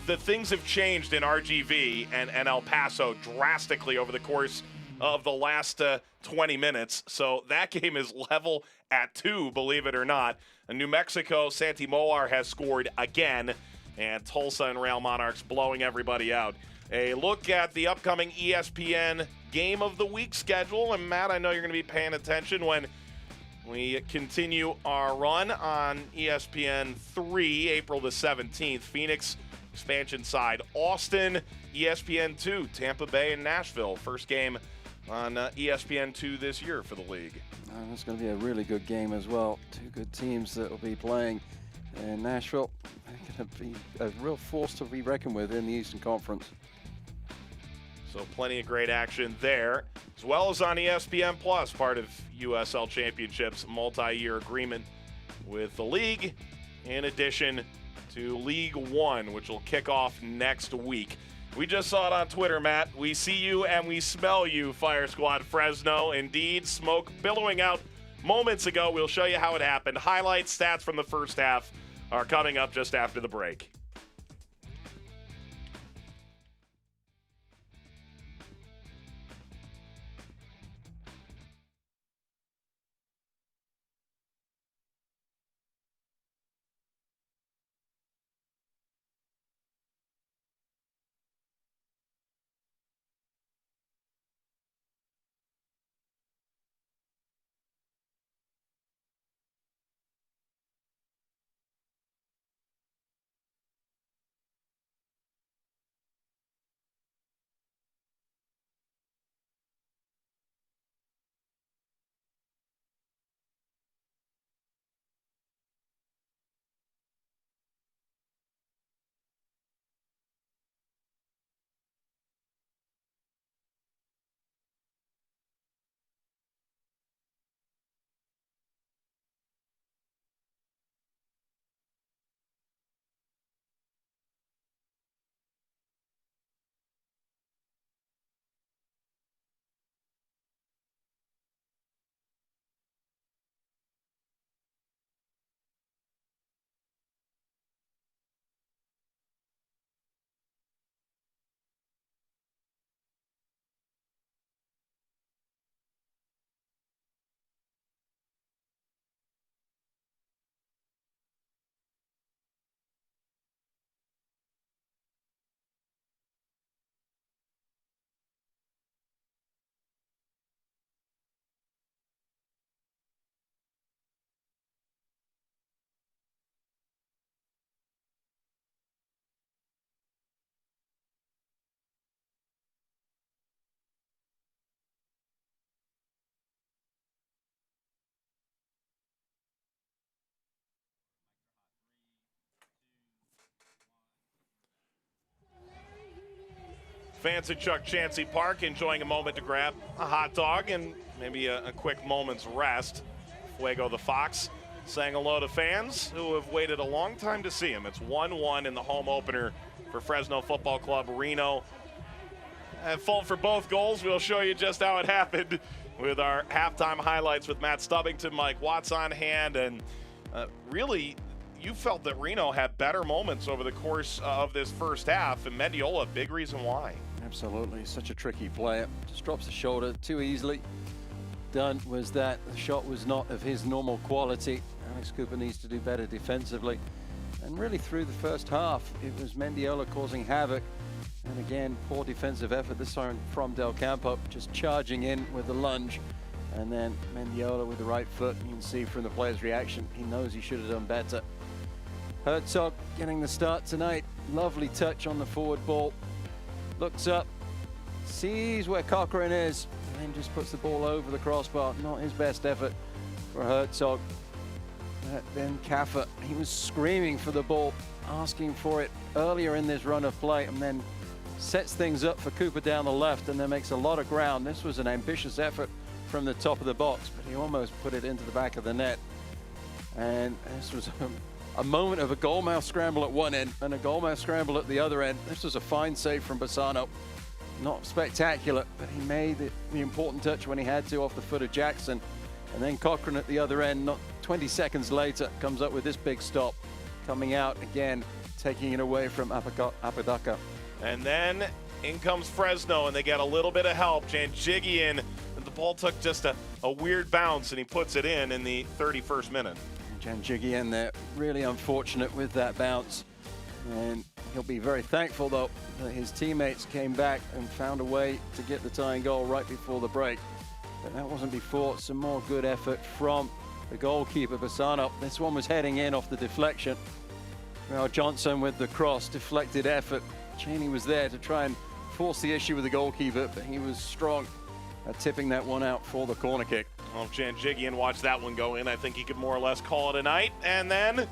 The things have changed in RGV and El Paso drastically over the course of the last 20 minutes. So that game is level at 2, believe it or not. In New Mexico, Santi Moar has scored again, and Tulsa and Real Monarchs blowing everybody out. A look at the upcoming ESPN Game of the Week schedule. And Matt, I know you're going to be paying attention when we continue our run on ESPN 3, April the 17th. Phoenix expansion side, Austin, ESPN 2, Tampa Bay and Nashville. First game on ESPN 2 this year for the league. It's going to be a really good game as well. Two good teams that will be playing in Nashville. They're going to be a real force to be reckoned with in the Eastern Conference. So plenty of great action there, as well as on ESPN Plus, part of USL Championship's multi-year agreement with the league, in addition to League One, which will kick off next week. We just saw it on Twitter, Matt. We see you and we smell you, Fire Squad Fresno. Indeed, smoke billowing out moments ago. We'll show you how it happened. Highlights, stats from the first half are coming up just after the break. Fans at Chuck Chansey Park enjoying a moment to grab a hot dog and maybe a quick moment's rest. Fuego the Fox saying hello to fans who have waited a long time to see him. It's 1-1 in the home opener for Fresno Football Club Reno. At fault for both goals. We'll show you just how it happened with our halftime highlights with Matt Stubbington, Mike Watts on hand, and really, you felt that Reno had better moments over the course of this first half, and Mendiola, big reason why. Absolutely, such a tricky player. Just drops the shoulder too easily. Done was that the shot was not of his normal quality. Alex Cooper needs to do better defensively. And really through the first half, it was Mendiola causing havoc. And again, poor defensive effort this time from Del Campo, just charging in with the lunge. And then Mendiola with the right foot. You can see from the player's reaction, he knows he should have done better. Herzog getting the start tonight. Lovely touch on the forward ball. Looks up, sees where Cochran is, and then just puts the ball over the crossbar. Not his best effort for Herzog. Then Kaffer, he was screaming for the ball, asking for it earlier in this run of play, and then sets things up for Cooper down the left, and then makes a lot of ground. This was an ambitious effort from the top of the box, but he almost put it into the back of the net. And this was a moment of a goalmouth scramble at one end and a goalmouth scramble at the other end. This was a fine save from Bassano. Not spectacular, but he made the important touch when he had to off the foot of Jackson. And then Cochran at the other end, not 20 seconds later, comes up with this big stop. Coming out again, taking it away from Apodaca. And then in comes Fresno, and they get a little bit of help. Janjigian, the ball took just a weird bounce, and he puts it in the 31st minute. Janjigian there, really unfortunate with that bounce. And he'll be very thankful, though, that his teammates came back and found a way to get the tying goal right before the break. But that wasn't before. Some more good effort from the goalkeeper, Bassano. This one was heading in off the deflection. Well, Johnson with the cross, deflected effort. Cheney was there to try and force the issue with the goalkeeper, but he was strong at tipping that one out for the corner kick. Well, if Janjigian watched that one go in, I think he could more or less call it a night. And then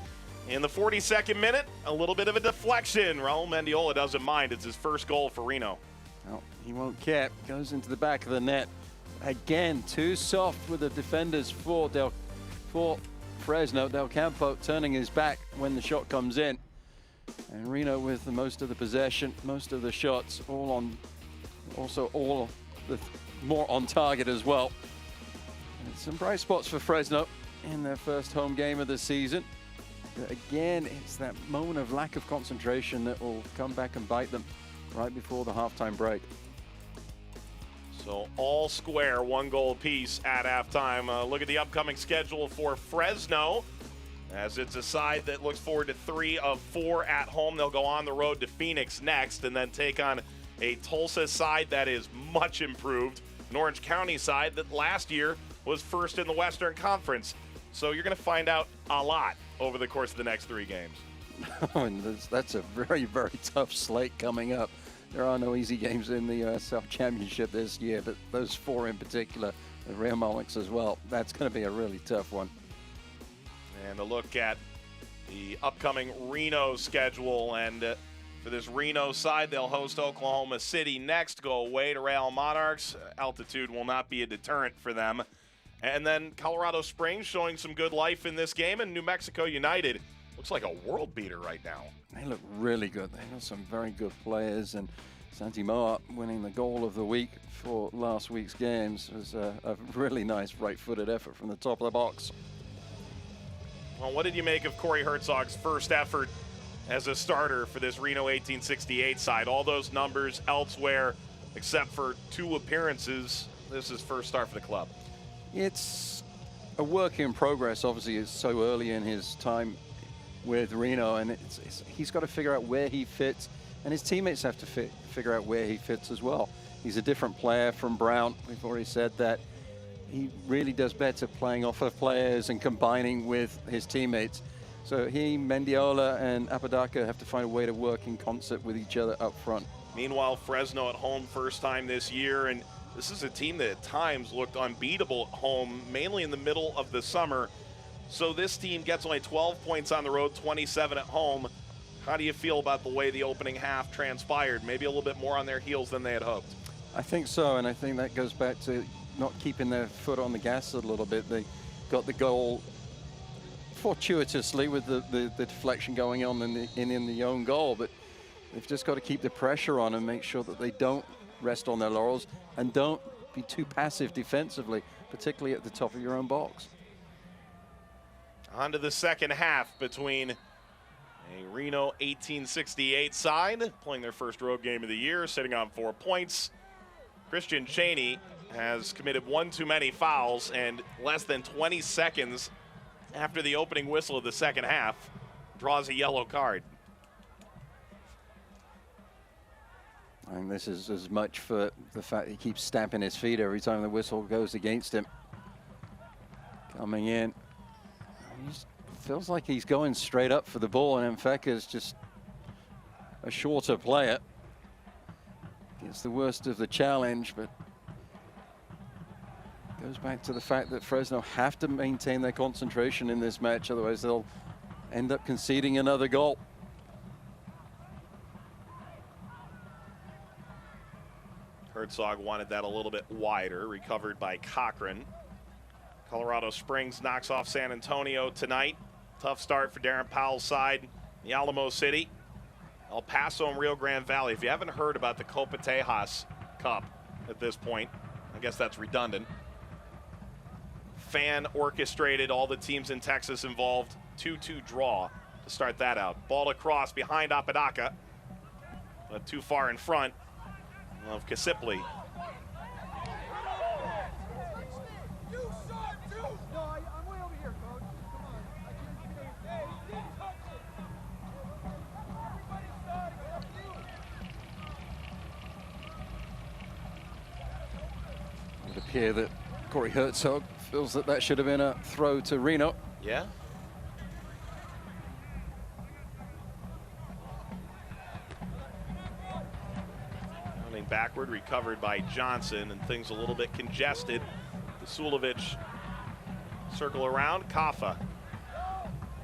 in the 42nd minute, a little bit of a deflection. Raul Mendiola doesn't mind. It's his first goal for Reno. Well, he won't care. Goes into the back of the net. Again, too soft with the defenders for Fresno. Del Campo turning his back when the shot comes in. And Reno with the most of the possession, most of the shots, all more on target as well. And some bright spots for Fresno in their first home game of the season. But again, it's that moment of lack of concentration that will come back and bite them right before the halftime break. So all square, 1 goal apiece at halftime. Look at the upcoming schedule for Fresno, as it's a side that looks forward to 3 of 4 at home. They'll go on the road to Phoenix next and then take on a Tulsa side that is much improved, an Orange County side that last year was first in the Western Conference. So you're going to find out a lot over the course of the next 3 games. And that's a very, very tough slate coming up. There are no easy games in the South Championship this year, but those 4 in particular, the Real Malix as well, that's going to be a really tough one. And a look at the upcoming Reno schedule. And for this Reno side, they'll host Oklahoma City next, go away to Real Monarchs. Altitude will not be a deterrent for them. And then Colorado Springs showing some good life in this game, and New Mexico United looks like a world beater right now. They look really good. They got some very good players, and Santi Moa winning the goal of the week for last week's games was a really nice right-footed effort from the top of the box. Well, what did you make of Corey Herzog's first effort as a starter for this Reno 1868 side? All those numbers elsewhere, except for 2 appearances. This is first start for the club. It's a work in progress. Obviously, it's so early in his time with Reno, and he's got to figure out where he fits, and his teammates have to figure out where he fits as well. He's a different player from Brown. We've already said that. He really does better playing off of players and combining with his teammates. So he, Mendiola, and Apodaca have to find a way to work in concert with each other up front. Meanwhile, Fresno at home first time this year, and this is a team that at times looked unbeatable at home, mainly in the middle of the summer. So this team gets only 12 points on the road, 27 at home. How do you feel about the way the opening half transpired? Maybe a little bit more on their heels than they had hoped. I think so, and I think that goes back to not keeping their foot on the gas a little bit. They got the goal fortuitously with the deflection going on in the own goal, but they've just got to keep the pressure on and make sure that they don't rest on their laurels and don't be too passive defensively, particularly at the top of your own box. On to the second half between a Reno 1868 side playing their first road game of the year, sitting on 4 points. Christian Cheney has committed one too many fouls, and less than 20 seconds after the opening whistle of the second half, draws a yellow card. I think this is as much for the fact he keeps stamping his feet every time the whistle goes against him. Coming in. He feels like he's going straight up for the ball, and Mfeka is just a shorter player. Gets the worst of the challenge, but goes back to the fact that Fresno have to maintain their concentration in this match, otherwise they'll end up conceding another goal. Herzog wanted that a little bit wider, recovered by Cochran. Colorado Springs knocks off San Antonio tonight. Tough start for Darren Powell's side, the Alamo City. El Paso and Rio Grande Valley. If you haven't heard about the Copa Tejas Cup at this point, I guess that's redundant. Fan orchestrated, all the teams in Texas involved. 2-2 draw to start that out. Ball across behind Apodaca, but too far in front of Kasipli. It would appear that Corey Herzog feels that that should have been a throw to Reno. Yeah. Running backward, recovered by Johnson, and things a little bit congested. Basulovic circle around. Kaffa.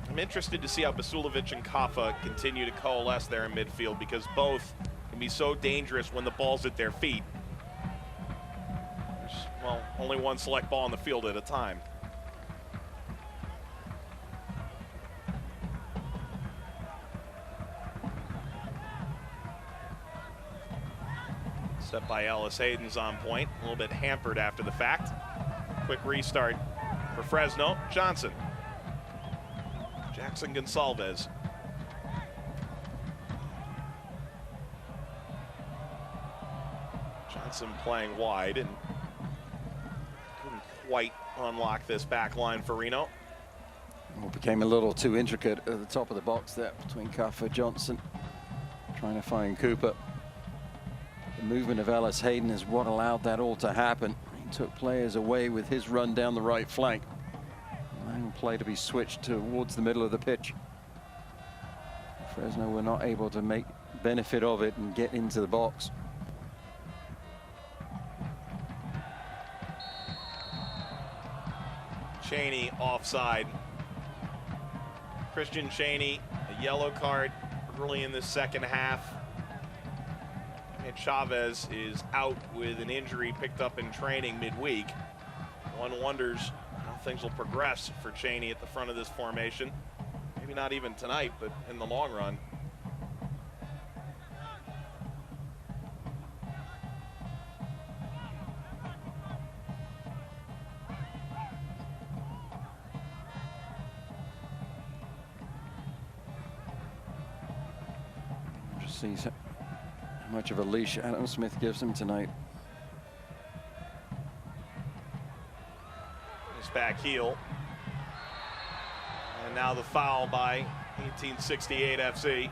I'm interested to see how Basulovic and Kaffa continue to coalesce there in midfield, because both can be so dangerous when the ball's at their feet. There's, well, only one select ball on the field at a time. Step by Ellis Hayden's on point, a little bit hampered after the fact. Quick restart for Fresno. Johnson. Jackson Gonsalves. Johnson playing wide and couldn't quite unlock this back line for Reno. Well, became a little too intricate at the top of the box there between Kaffa and Johnson, trying to find Cooper. The movement of Ellis Hayden is what allowed that all to happen. He took players away with his run down the right flank. Allowing play to be switched towards the middle of the pitch. Fresno were not able to make benefit of it and get into the box. Cheney offside. Christian Cheney, a yellow card early in the second half. And Chavez is out with an injury picked up in training midweek. One wonders how things will progress for Cheney at the front of this formation. Maybe not even tonight, but in the long run. Just sees how much of a leash Adam Smith gives him tonight. His back heel. And now the foul by 1868 FC.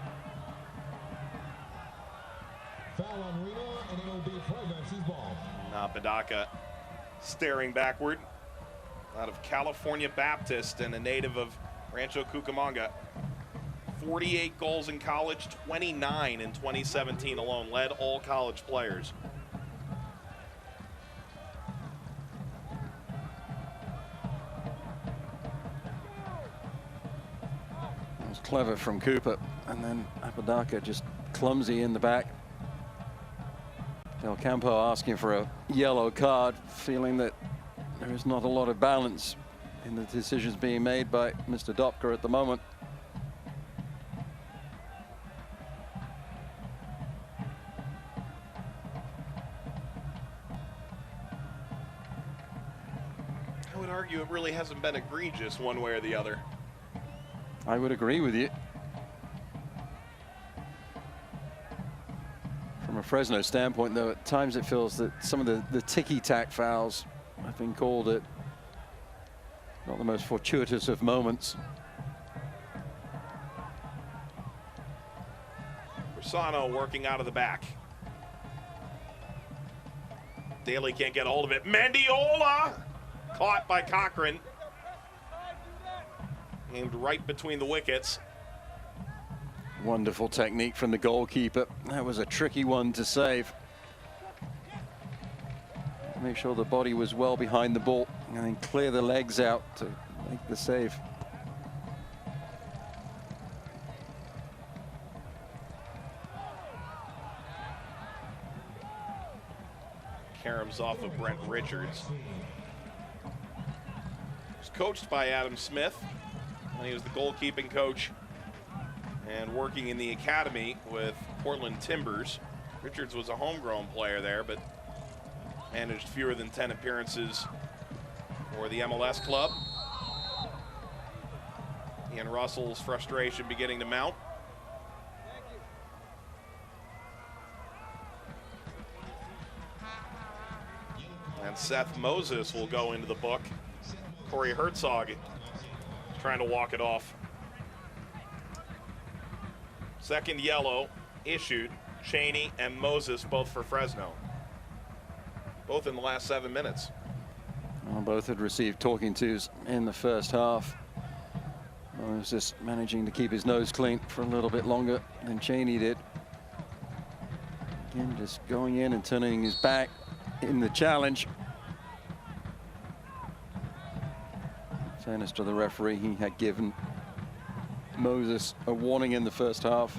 Foul on Reno, and it'll be Fresno FC's ball. Apodaca staring backward. Out of California Baptist and a native of Rancho Cucamonga. 48 goals in college, 29 in 2017 alone. Led all college players. It was clever from Cooper, and then Apodaca just clumsy in the back. Del Campo asking for a yellow card, feeling that there is not a lot of balance in the decisions being made by Mr. Dopker at the moment. argue it really hasn't been egregious one way or the other. I would agree with you. From a Fresno standpoint, though, at times it feels that some of the ticky-tack fouls have been called at not the most fortuitous of moments. Rosano working out of the back. Daly can't get a hold of it. Mendiola caught by Cochran. Aimed right between the wickets. Wonderful technique from the goalkeeper. That was a tricky one to save. Make sure the body was well behind the ball and then clear the legs out to make the save. Caroms off of Brent Richards. He was coached by Adam Smith when he was the goalkeeping coach and working in the academy with Portland Timbers. Richards was a homegrown player there, but managed fewer than 10 appearances for the MLS club. Ian Russell's frustration beginning to mount. And Seth Moses will go into the book. Corey Herzog trying to walk it off. Second yellow issued. Cheney and Moses both for Fresno. Both in the last 7 minutes. Well, both had received talking tos in the first half. Moses managing to keep his nose clean for a little bit longer than Cheney did. Again, just going in and turning his back in the challenge. Fairness to the referee, he had given Moses a warning in the first half.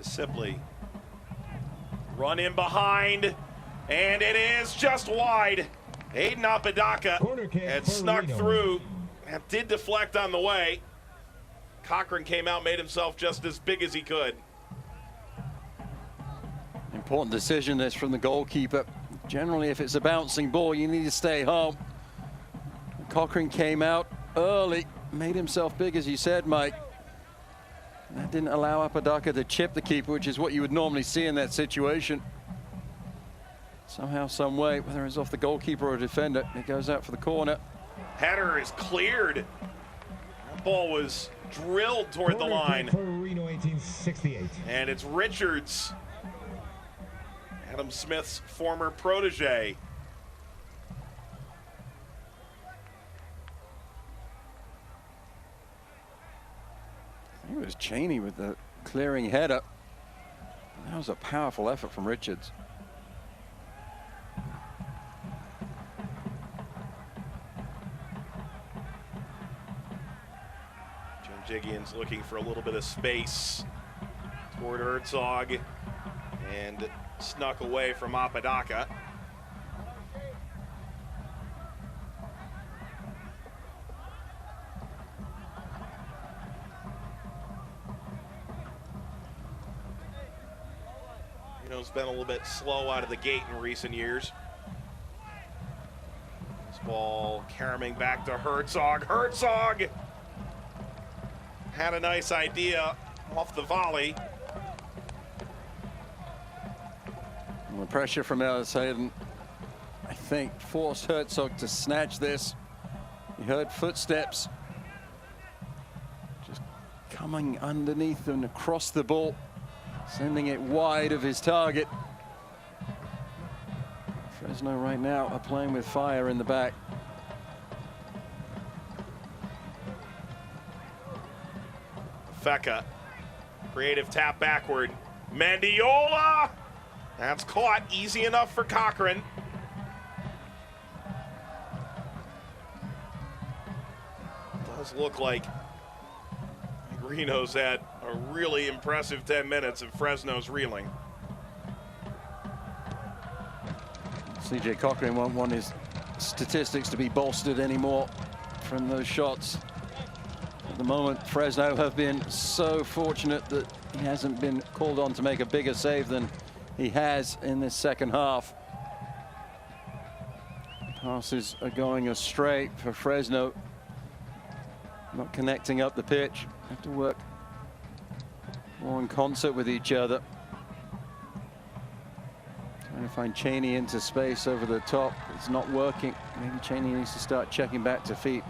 Sibley run in behind, and it is just wide. Aiden Apodaca had snuck through and did deflect on the way. Cochran came out, made himself just as big as he could. Important decision this from the goalkeeper. Generally, if it's a bouncing ball, you need to stay home. Cochran came out early, made himself big, as you said, Mike. That didn't allow Apodaca to chip the keeper, which is what you would normally see in that situation. Somehow, some way, whether it's off the goalkeeper or a defender, it goes out for the corner. Header is cleared. That ball was drilled toward the line. For Reno 1868. And it's Richards, Adam Smith's former protege. It was Cheney with the clearing header. That was a powerful effort from Richards. Jiggian's looking for a little bit of space toward Herzog and snuck away from Apodaca. It's been a little bit slow out of the gate in recent years. This ball caroming back to Herzog. Herzog had a nice idea off the volley. And the pressure from Ellis-Hayden, I think, forced Herzog to snatch this. He heard footsteps just coming underneath and across the ball, sending it wide of his target. Fresno right now are playing with fire in the back. Fecca, creative tap backward. Mendiola That's caught, easy enough for Cochran. Does look like Reno's had a really impressive 10 minutes and Fresno's reeling. CJ Cochran won't want his statistics to be bolstered anymore from those shots. At the moment, Fresno have been so fortunate that he hasn't been called on to make a bigger save than he has in this second half. Passes are going astray for Fresno. Not connecting up the pitch. Have to work more in concert with each other. Trying to find Cheney into space over the top. It's not working. Maybe Cheney needs to start checking back to feet.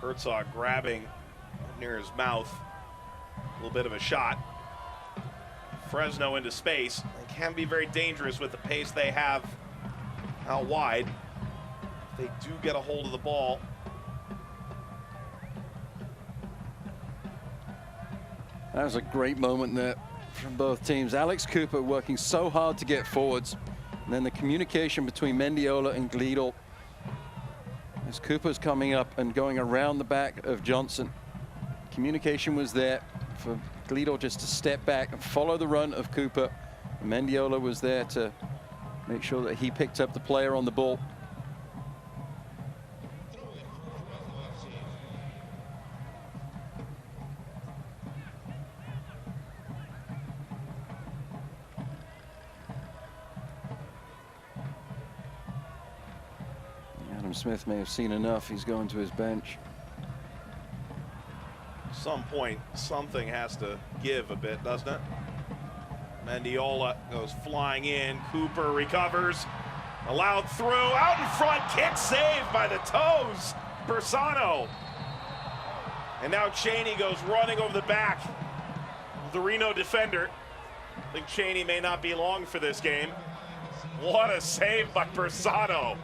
Herzog grabbing near his mouth. A little bit of a shot. Fresno into space. They can be very dangerous with the pace they have out wide. They do get a hold of the ball. That was a great moment there from both teams. Alex Cooper working so hard to get forwards. And then the communication between Mendiola and Gleadle. As Cooper's coming up and going around the back of Johnson. Communication was there for Gleadle just to step back and follow the run of Cooper. And Mendiola was there to make sure that he picked up the player on the ball. Smith may have seen enough. He's going to his bench. At some point, something has to give a bit, doesn't it? Mendiola goes flying in. Cooper recovers. Allowed through. Out in front. Kick saved by the toes. Bersano. And now Cheney goes running over the back of the Reno defender. I think Cheney may not be long for this game. What a save by Bersano.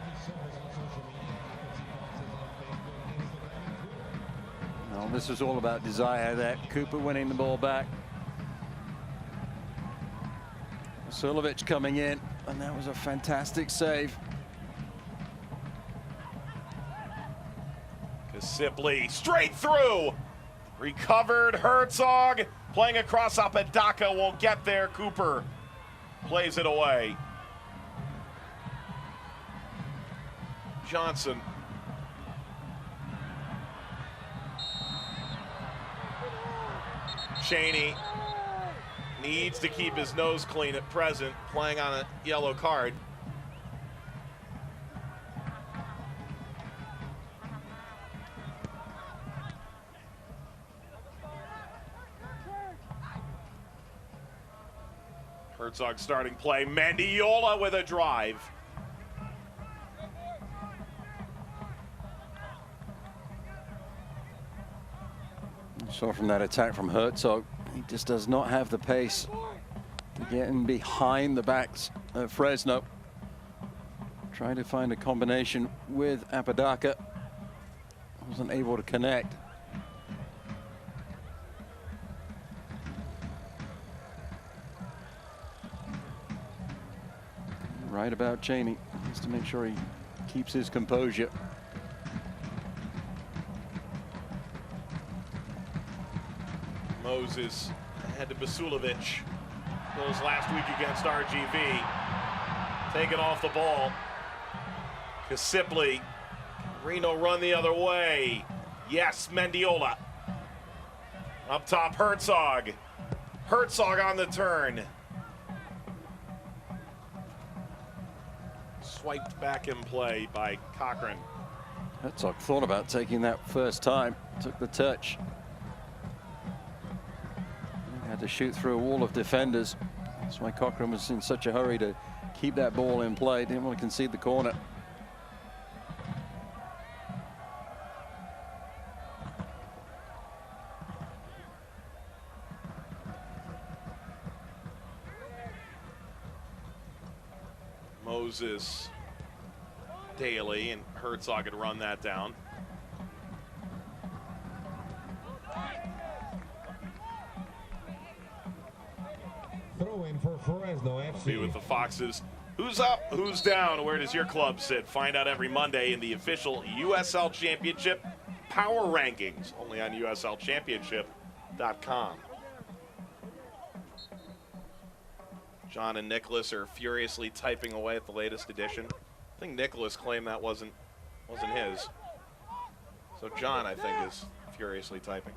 Well, this was all about desire, that Cooper winning the ball back. Sulovic coming in, and that was a fantastic save. Kasipli straight through. Recovered. Herzog playing across. Apodaca won't get there. Cooper plays it away. Johnson. Cheney needs to keep his nose clean at present, playing on a yellow card. Herzog starting play. Mendiola with a drive. Saw from that attack from Herzog, he just does not have the pace to get in behind the backs of Fresno. Trying to find a combination with Apodaca. Wasn't able to connect. Right about Cheney. Needs to make sure he keeps his composure. Moses ahead to Basulovic. Goals last week against RGV. Taken off the ball. Kasipli. Reno run the other way. Yes, Mendiola. Up top, Herzog. Herzog on the turn. Swiped back in play by Cochran. Herzog thought about taking that first time. Took the touch. Had to shoot through a wall of defenders. That's why Cochran was in such a hurry to keep that ball in play. Didn't want to concede the corner. Moses, Daly, and Herzog had run that down. throw-in for Fresno FC. Be with the Foxes. Who's up? Who's down? Where does your club sit? Find out every Monday in the official USL Championship Power Rankings, only on USLChampionship.com. John and Nicholas are furiously typing away at the latest edition. I think Nicholas claimed that wasn't his. So John, I think, is furiously typing.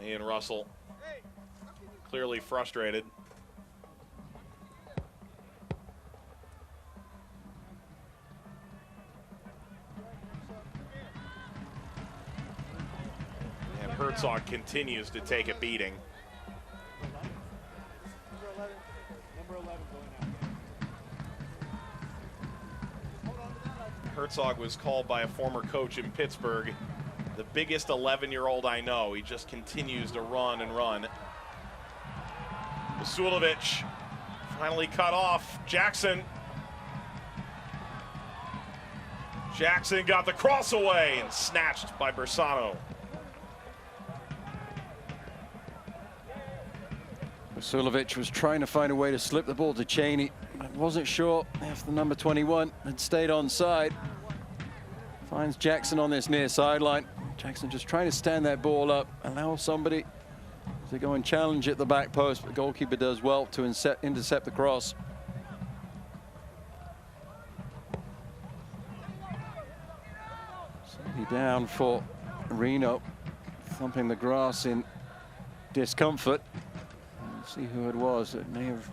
Ian Russell, clearly frustrated. And Herzog continues to take a beating. Herzog was called by a former coach in Pittsburgh the biggest 11-year-old I know. He just continues to run and run. Vasulovic finally cut off. Jackson got the cross away and snatched by Bersano. Vasulovic was trying to find a way to slip the ball to Cheney. Wasn't sure if the number 21 had stayed on side. Finds Jackson on this near sideline. Jackson just trying to stand that ball up, allow somebody to go and challenge at the back post, but the goalkeeper does well to intercept the cross. Somebody down for Reno, thumping the grass in discomfort. Let's see who it was. It may have.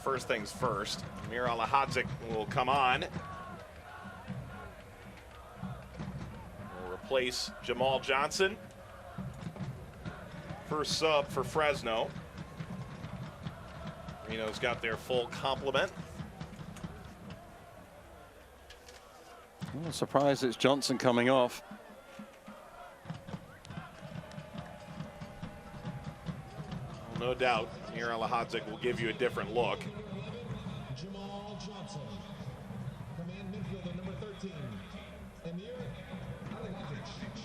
First things first, Mir Alahadzik will come on. Will replace Jamal Johnson. First sub for Fresno. Reno's got their full complement. I'm not surprised it's Johnson coming off. Well, no doubt, Mir Alahadzik will give you a different look. Jamal Johnson, command midfielder number 13, Emir Alihadjic.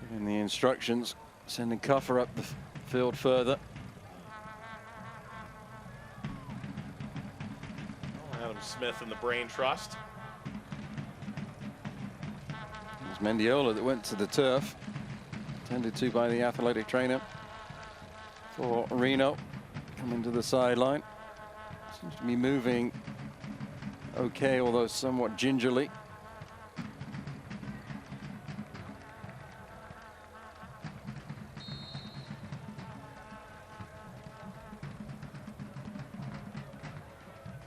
Giving the instructions, sending Cuffer up the field further. Adam Smith and the Brain Trust. It was Mendiola that went to the turf, tended to by the athletic trainer for Reno. Coming to the sideline. Seems to be moving okay, although somewhat gingerly.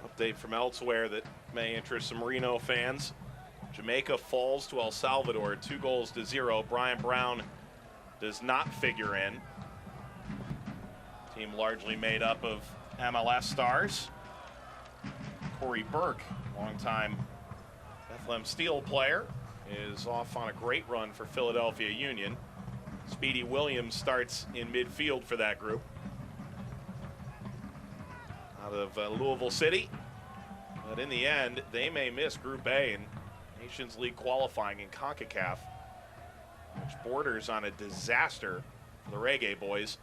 Update from elsewhere that may interest some Reno fans. Jamaica falls to El Salvador 2-0. Brian Brown does not figure in. Team largely made up of MLS stars. Corey Burke, longtime Bethlehem Steel player, is off on a great run for Philadelphia Union. Speedy Williams starts in midfield for that group. Out of Louisville City. But in the end, they may miss Group A in Nations League qualifying in CONCACAF, which borders on a disaster for the Reggae boys.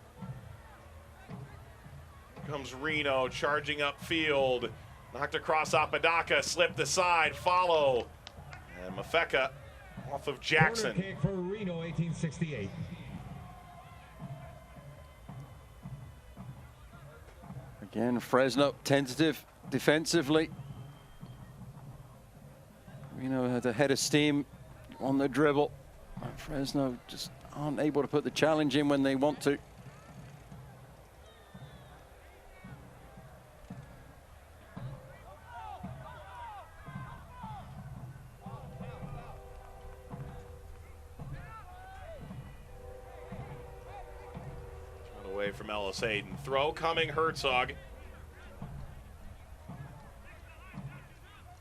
Comes Reno charging upfield, knocked across Apodaca, slipped aside, follow, and Mafeka off of Jackson. Corner kick for Reno, 1868. Again, Fresno tentative defensively. Reno had a head of steam on the dribble. Fresno just aren't able to put the challenge in when they want to. Away from Ellis Hayden. Throw coming, Herzog.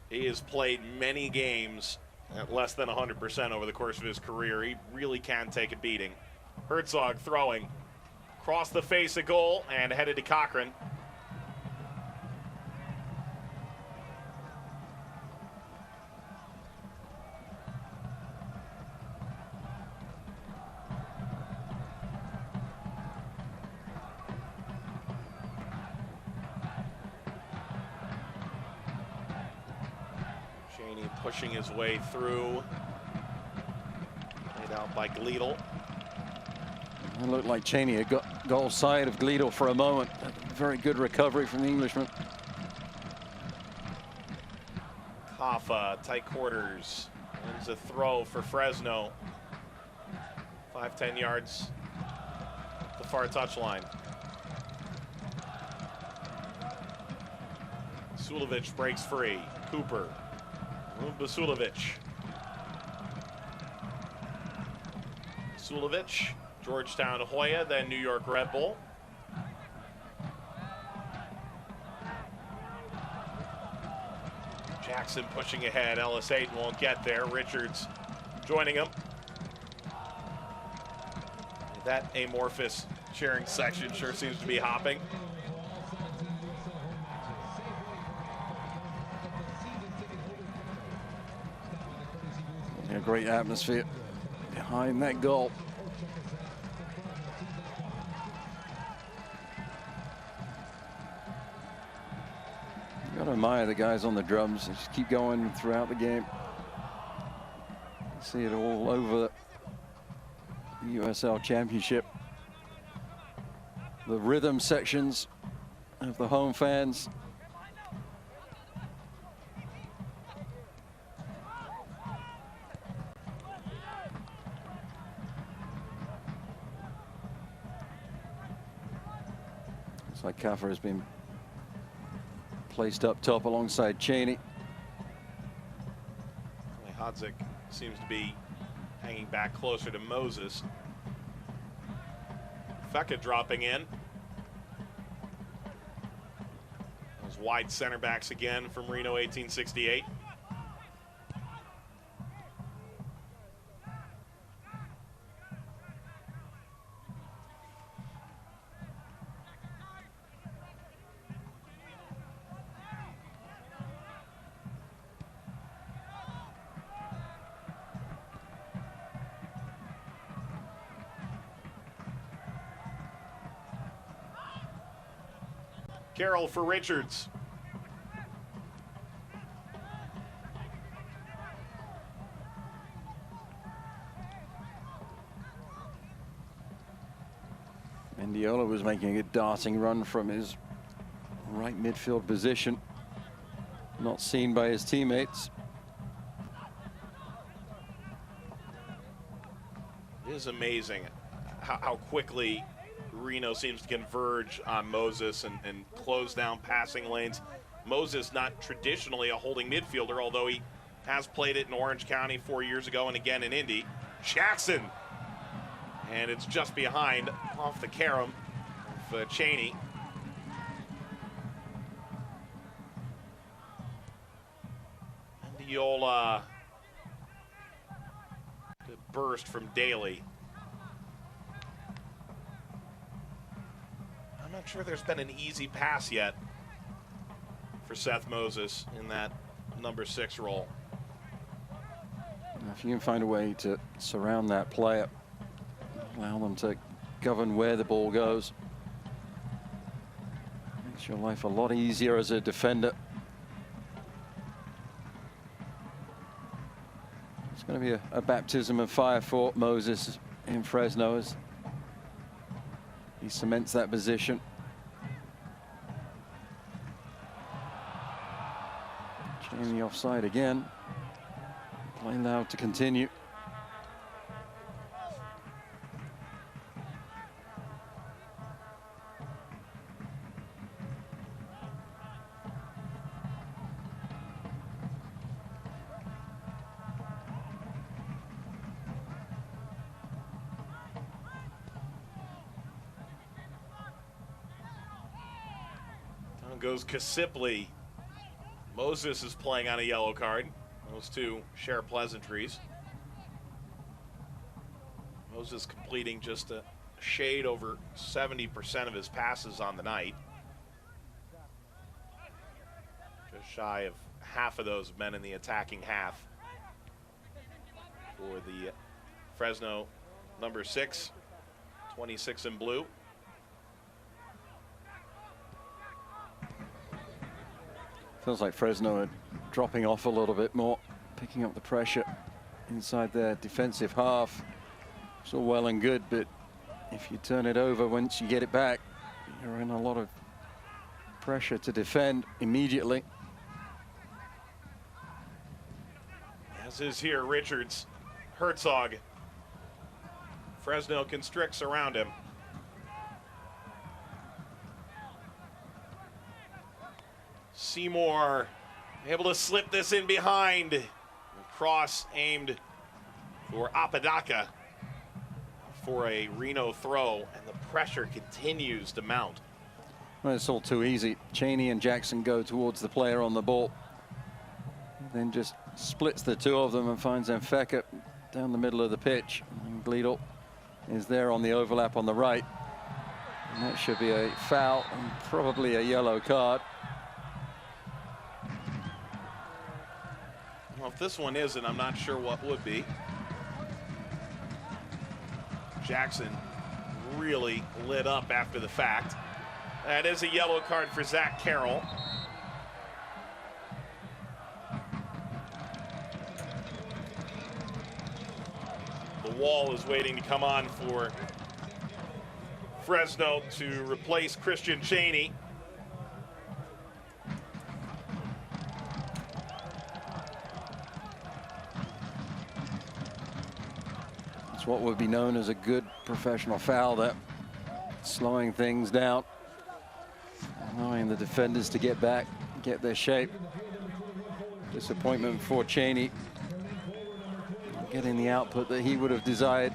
He has played many games at less than 100% over the course of his career. He really can take a beating. Herzog throwing. Across the face of goal and headed to Cochran. pushing his way through. Laid out by Gleedle. It looked like Cheney had got goal side of Gleedle for a moment. Very good recovery from the Englishman. Kaffa, tight quarters. Wins a throw for Fresno. 5-10 yards. The far touchline. Sulevic breaks free. Cooper. Sulevic. Sulevic. Georgetown Hoya, then New York Red Bull. Jackson pushing ahead. Ellis Hayden won't get there. Richards joining him. That amorphous cheering section sure seems to be hopping. A great atmosphere behind that goal. You gotta admire the guys on the drums. They just keep going throughout the game. See it all over the USL Championship. The rhythm sections of the home fans. Looks like Kaffa has been placed up top alongside Cheney. Hodzik seems to be hanging back closer to Moses. Fecka dropping in. Those wide center backs again from Reno 1868. Carroll for Richards. Mendiola was making a darting run from his right midfield position. Not seen by his teammates. It is amazing how quickly Reno seems to converge on Moses and close down passing lanes. Moses not traditionally a holding midfielder, although he has played it in Orange County 4 years ago and again in Indy. Jackson, and it's just behind off the carom of Cheney. Mendiola, good burst from Daly. I'm not sure there's been an easy pass yet for Seth Moses in that number 6 role. If you can find a way to surround that player, allow them to govern where the ball goes, makes your life a lot easier as a defender. It's going to be a baptism of fire for Moses in Fresno as he cements that position. Cheney offside again. Play allowed to continue. Down goes Kasipli. Moses is playing on a yellow card. Those two share pleasantries. Moses completing just a shade over 70% of his passes on the night. Just shy of half of those men in the attacking half for the Fresno number 6, 26 in blue. Feels like Fresno are dropping off a little bit more picking up the pressure inside their defensive half. It's all well and good, but if you turn it over once you get it back, you're in a lot of pressure to defend immediately. As is here, Richards, Herzog. Fresno constricts around him. Seymour able to slip this in behind. Cross aimed for Apodaca for a Reno throw, and the pressure continues to mount. Well, it's all too easy. Cheney and Jackson go towards the player on the ball, then just splits the two of them and finds Mfeka down the middle of the pitch. And Gleedle is there on the overlap on the right. And that should be a foul and probably a yellow card. Well, if this one isn't, I'm not sure what would be. Jackson really lit up after the fact. That is a yellow card for Zach Carroll. The wall is waiting to come on for Fresno to replace Christian Cheney. It's what would be known as a good professional foul, that slowing things down, allowing the defenders to get back, get their shape. Disappointment for Cheney, getting the output that he would have desired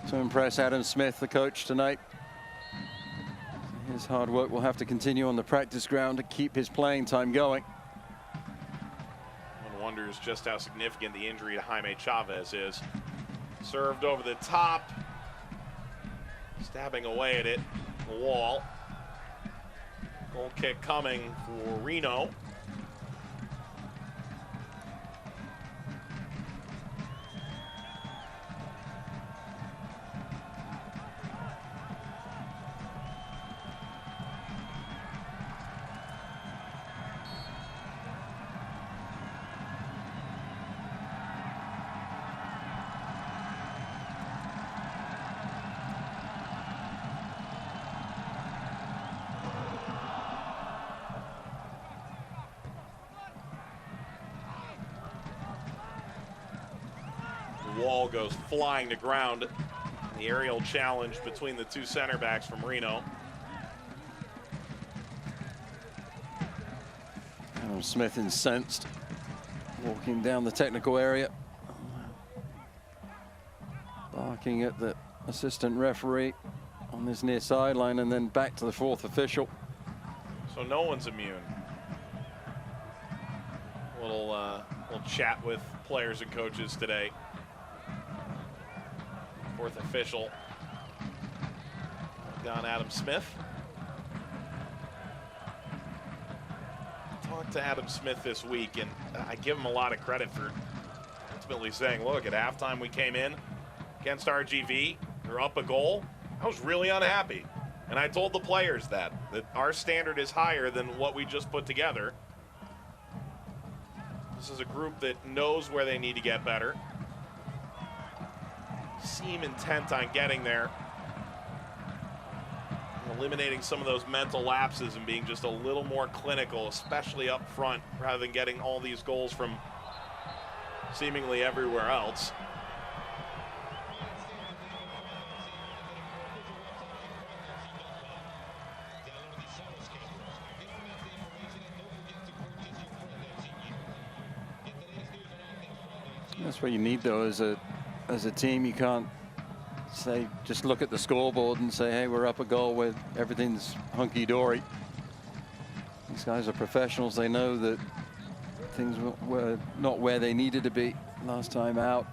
to impress Adam Smith, the coach, tonight. His hard work will have to continue on the practice ground to keep his playing time going. One wonders just how significant the injury to Jaime Chavez is. Served over the top, stabbing away at it, the wall. Goal kick coming for Reno. Wall goes flying to ground. The aerial challenge between the two center backs from Reno. Adam Smith incensed, walking down the technical area, barking at the assistant referee on this near sideline, and then back to the fourth official. So no one's immune. Little chat with players and coaches today. Fourth official, Don Adam Smith. Talked to Adam Smith this week, and I give him a lot of credit for ultimately saying, look, at halftime we came in against RGV, we were up a goal. I was really unhappy. And I told the players that our standard is higher than what we just put together. This is a group that knows where they need to get better. Seem intent on getting there, eliminating some of those mental lapses and being just a little more clinical, especially up front, rather than getting all these goals from seemingly everywhere else. That's what you need, though, as a team. You can't say, just look at the scoreboard and say, hey, we're up a goal where everything's hunky-dory. These guys are professionals. They know that things were not where they needed to be last time out.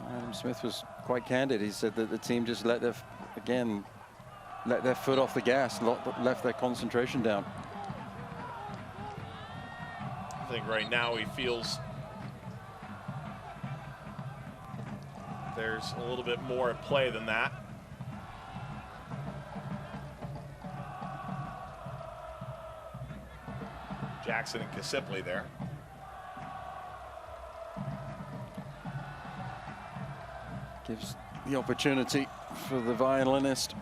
Adam Smith was quite candid. He said that the team just let their foot off the gas, left their concentration down. I think right now he feels there's a little bit more at play than that. Jackson and Kasipli there. Gives the opportunity for the violinist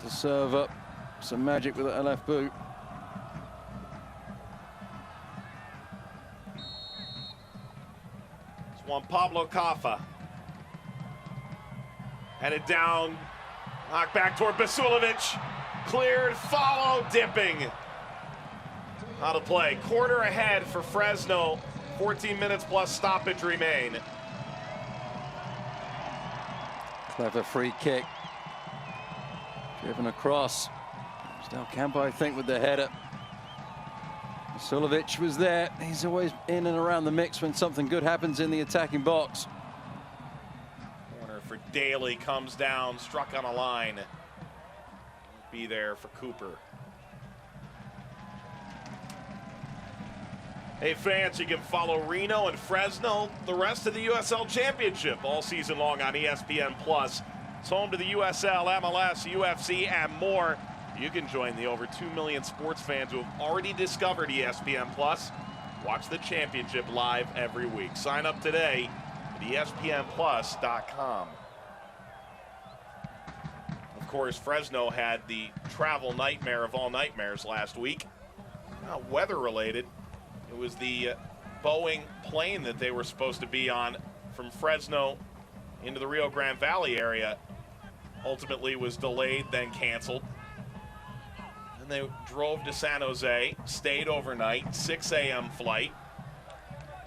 to serve up some magic with that left boot. It's Juan Pablo Caffa. Headed down, knocked back toward Basulovic. Cleared, follow, dipping. Out of play. Quarter ahead for Fresno. 14 minutes plus stoppage remain. Clever free kick. Driven across. Del Campo, I think, with the header. Basulovic was there. He's always in and around the mix when something good happens in the attacking box. Corner for Daly, comes down, struck on a line. Be there for Cooper. Hey fans, you can follow Reno and Fresno the rest of the USL Championship all season long on ESPN Plus. It's home to the USL, MLS, UFC, and more. You can join the over 2 million sports fans who have already discovered ESPN Plus. Watch the championship live every week. Sign up today at ESPNplus.com. Of course, Fresno had the travel nightmare of all nightmares last week. Weather related. It was the Boeing plane that they were supposed to be on from Fresno into the Rio Grande Valley area. Ultimately was delayed, then canceled. And they drove to San Jose, stayed overnight, 6 a.m. flight.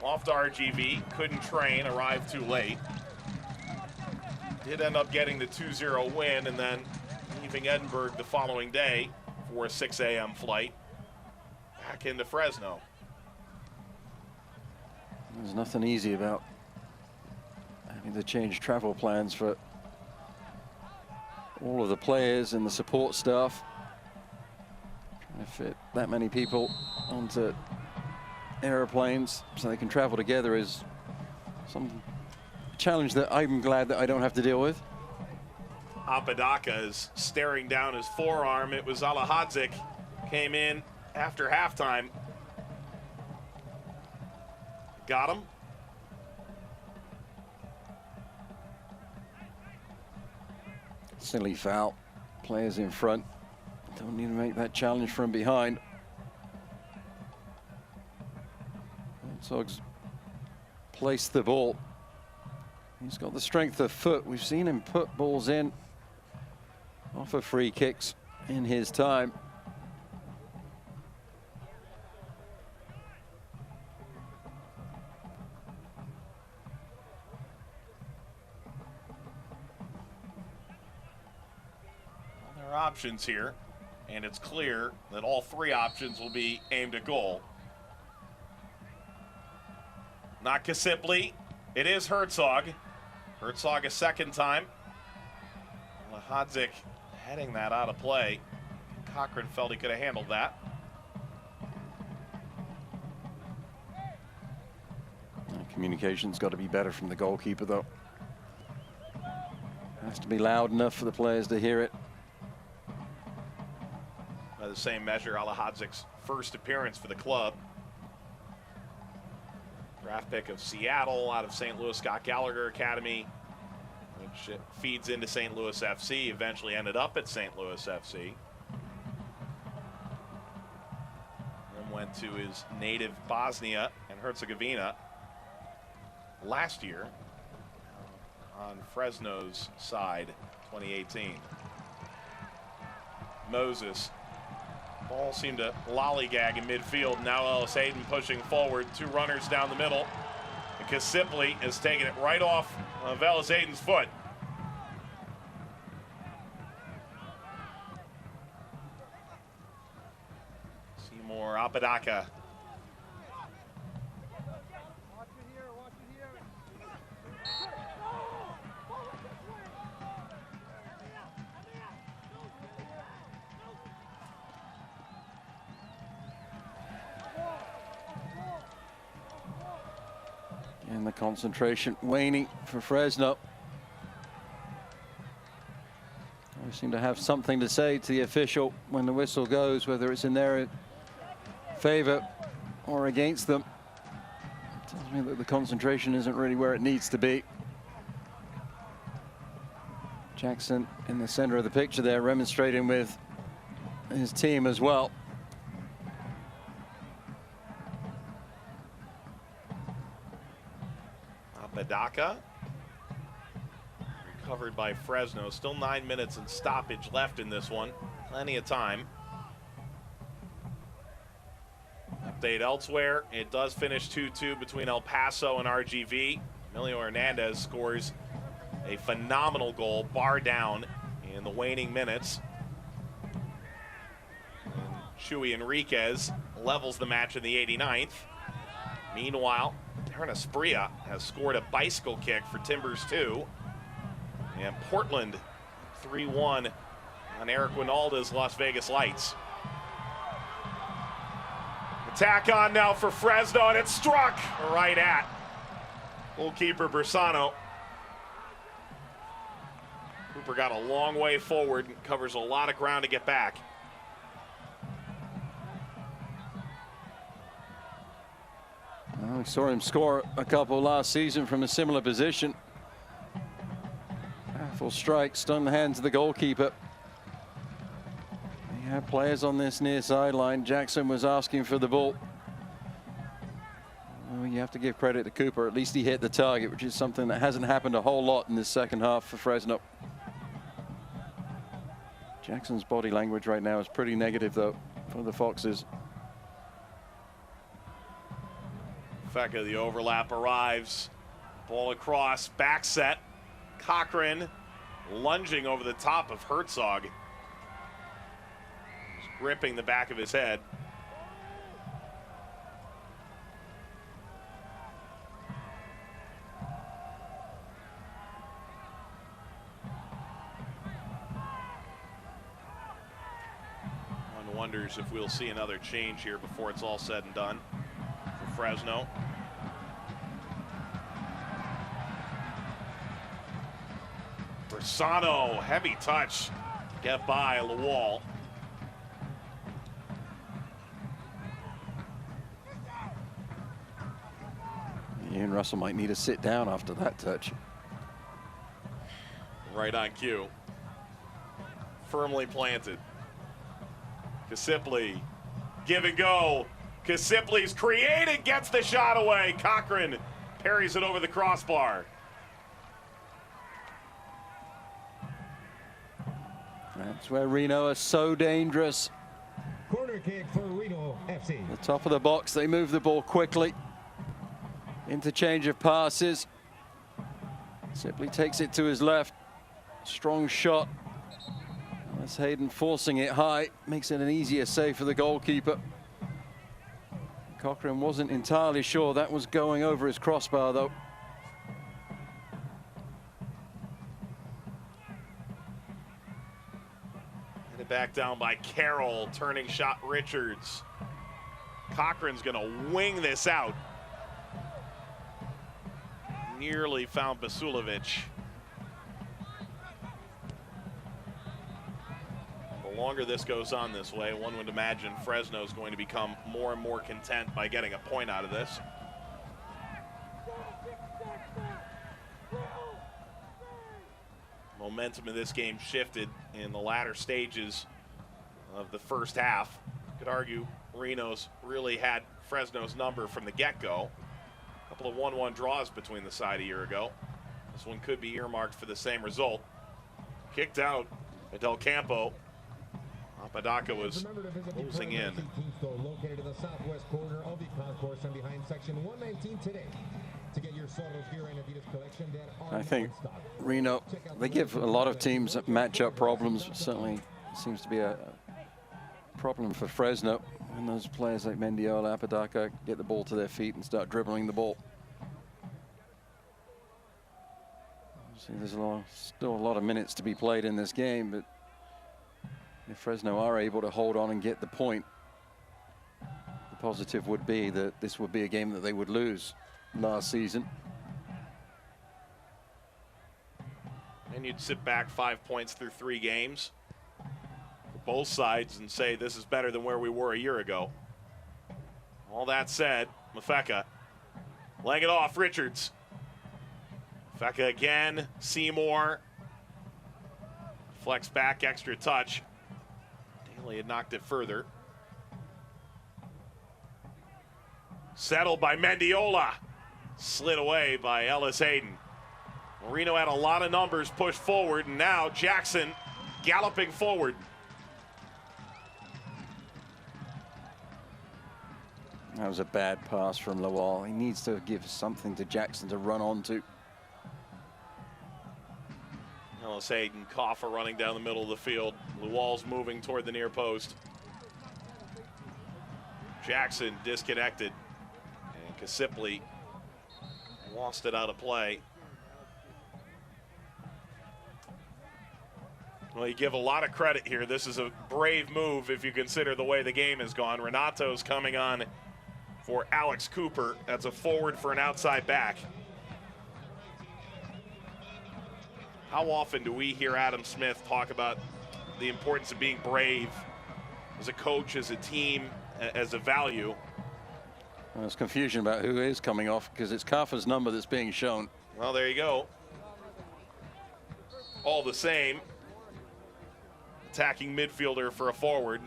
Off to RGV, couldn't train, arrived too late. Did end up getting the 2-0 win and then leaving Edinburgh the following day for a 6 a.m. flight back into Fresno. There's nothing easy about having to change travel plans for all of the players and the support staff. Trying to fit that many people onto airplanes so they can travel together is some challenge that I'm glad that I don't have to deal with. Apodaca is staring down his forearm. It was Alahadzik, came in after halftime. Got him. Silly foul. Players in front. Don't need to make that challenge from behind. Sog's placed the ball. He's got the strength of foot. We've seen him put balls in off of free kicks in his time. There are options here, and it's clear that all three options will be aimed at goal. Not Kasipli. It is Herzog. Herzog a second time. Lahadzik heading that out of play. Cochran felt he could have handled that. Communication's got to be better from the goalkeeper, though. Has to be loud enough for the players to hear it. By the same measure, Alahadzik's first appearance for the club. Draft pick of Seattle, out of St. Louis Scott Gallagher Academy, which feeds into St. Louis FC, eventually ended up at St. Louis FC. Then went to his native Bosnia and Herzegovina last year on Fresno's side, 2018. Moses. Ball seemed to lollygag in midfield. Now Ellis Hayden pushing forward. Two runners down the middle. And Kasipli is taking it right off of Ellis Hayden's foot. Seymour Apodaca. And the concentration waning for Fresno. They seem to have something to say to the official when the whistle goes, whether it's in their favor or against them. Tells me that the concentration isn't really where it needs to be. Jackson in the center of the picture there, remonstrating with his team as well. Apodaca recovered by Fresno. Still 9 minutes and stoppage left in this one. Plenty of time. Update elsewhere. It does finish 2-2 between El Paso and RGV. Emilio Hernandez scores a phenomenal goal, bar down, in the waning minutes. And Chuy Enriquez levels the match in the 89th. Meanwhile, Darren Esprilla has scored a bicycle kick for Timbers 2. And Portland 3-1 on Eric Winalda's Las Vegas Lights. Attack on now for Fresno, and it's struck right at goalkeeper Bersano. Cooper got a long way forward and covers a lot of ground to get back. Well, we saw him score a couple last season from a similar position. Powerful strike, stunned the hands of the goalkeeper. He had players on this near sideline. Jackson was asking for the ball. Well, you have to give credit to Cooper. At least he hit the target, which is something that hasn't happened a whole lot in this second half for Fresno. Jackson's body language right now is pretty negative, though, for the Foxes. Fecka, the overlap arrives. Ball across, back set. Cochran lunging over the top of Herzog. He's gripping the back of his head. One wonders if we'll see another change here before it's all said and done for Fresno. Bersano, heavy touch, get by the wall. Ian Russell might need to sit down after that touch. Right on cue. Firmly planted. Kasipli, give and go. Kasipli's created, gets the shot away. Cochran parries it over the crossbar. That's where Reno is so dangerous. Corner kick for Reno FC. The top of the box, they move the ball quickly. Interchange of passes. Simply takes it to his left. Strong shot. That's Hayden forcing it high. Makes it an easier save for the goalkeeper. Cochran wasn't entirely sure that was going over his crossbar, though. Back down by Carroll, turning shot Richards. Cochran's gonna wing this out. Nearly found Basulovic. The longer this goes on this way, one would imagine Fresno's going to become more and more content by getting a point out of this. Momentum of this game shifted in the latter stages of the first half. Could argue Reno's really had Fresno's number from the get-go. A couple of 1-1 draws between the side a year ago. This one could be earmarked for the same result. Kicked out at Del Campo. Apodaca was closing in. Located in the southwest corner of the concourse and behind section 119 today. To get your Soros Gear and Adidas collection that are I think Reno, they give a lot of teams matchup problems. Certainly seems to be a problem for Fresno when those players like Mendiola, Apodaca get the ball to their feet and start dribbling the ball. See, there's still a lot of minutes to be played in this game, but if Fresno are able to hold on and get the point, the positive would be that this would be a game that they would lose last season. And you'd sit back 5 points through 3 games for both sides and say this is better than where we were a year ago. All that said, Mafeka laying it off, Richards. Mafeka again, Seymour. Flex back, extra touch. Daly had knocked it further. Settled by Mendiola. Slid away by Ellis Hayden. Reno had a lot of numbers pushed forward, and now Jackson galloping forward. That was a bad pass from Lawal. He needs to give something to Jackson to run onto. Ellis Hayden, Koffa running down the middle of the field. Lawal's moving toward the near post. Jackson disconnected. And Kasipli lost it out of play. Well, you give a lot of credit here. This is a brave move if you consider the way the game has gone. Renato's coming on for Alex Cooper. That's a forward for an outside back. How often do we hear Adam Smith talk about the importance of being brave as a coach, as a team, as a value? Well, there's confusion about who is coming off because it's Kaffa's number that's being shown. Well, there you go. All the same, attacking midfielder for a forward.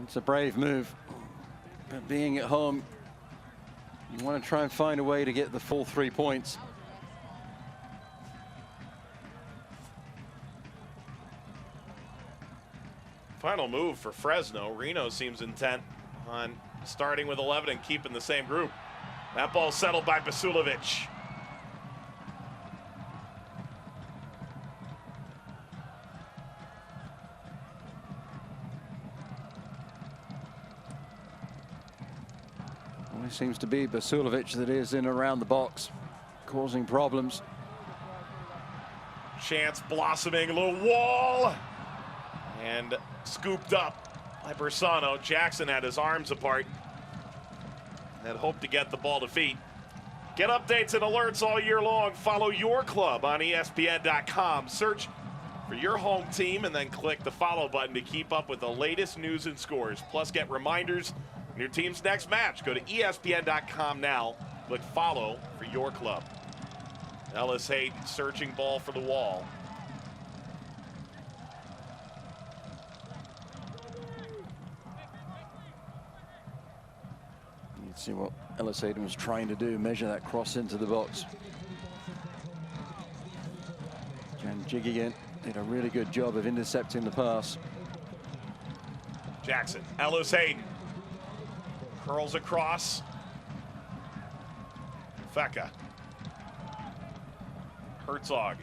It's a brave move, but being at home, you want to try and find a way to get the full 3 points. Final move for Fresno. Reno seems intent on starting with 11 and keeping the same group. That ball settled by Basulovic. It seems to be Basulovic that is in around the box, causing problems. Chance blossoming, little wall, and scooped up by Bersano. Jackson had his arms apart, had hoped to get the ball to feet. Get updates and alerts all year long. Follow your club on ESPN.com. Search for your home team and then click the follow button to keep up with the latest news and scores. Plus, get reminders on your team's next match. Go to ESPN.com now. Click follow for your club. Ellis Hayden searching ball for the wall. You can see what Ellis Hayden was trying to do, measure that cross into the box. Jan Jigigan did a really good job of intercepting the pass. Jackson, Ellis Hayden. Curls across. Feka. Herzog.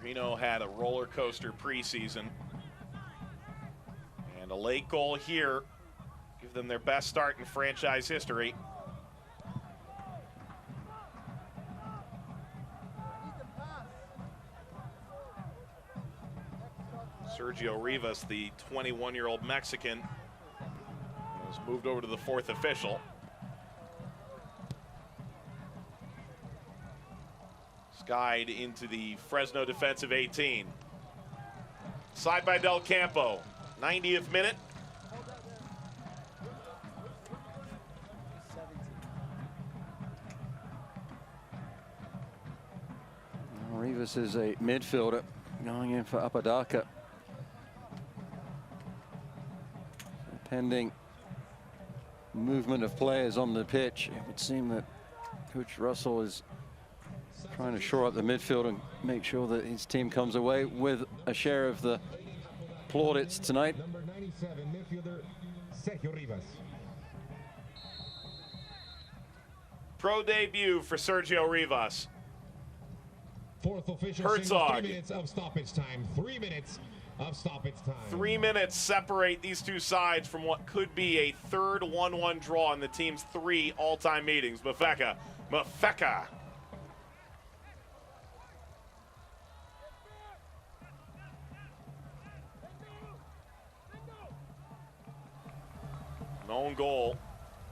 Reno had a roller coaster preseason. And a late goal here. Give them their best start in franchise history. Sergio Rivas, the 21-year-old Mexican, was moved over to the fourth official. Skied into the Fresno defensive 18. Side by Del Campo, 90th minute. Rivas is a midfielder going in for Apodaca. Pending movement of players on the pitch, it would seem that Coach Russell is trying to shore up the midfield and make sure that his team comes away with a share of the plaudits tonight. Number 97, midfielder Sergio Rivas. Pro debut for Sergio Rivas. Fourth official. Herzog. 3 minutes of stoppage time. 3 minutes of stoppage time. 3 minutes separate these two sides from what could be a third 1-1 draw in the team's 3 all-time meetings. Mafeka. own goal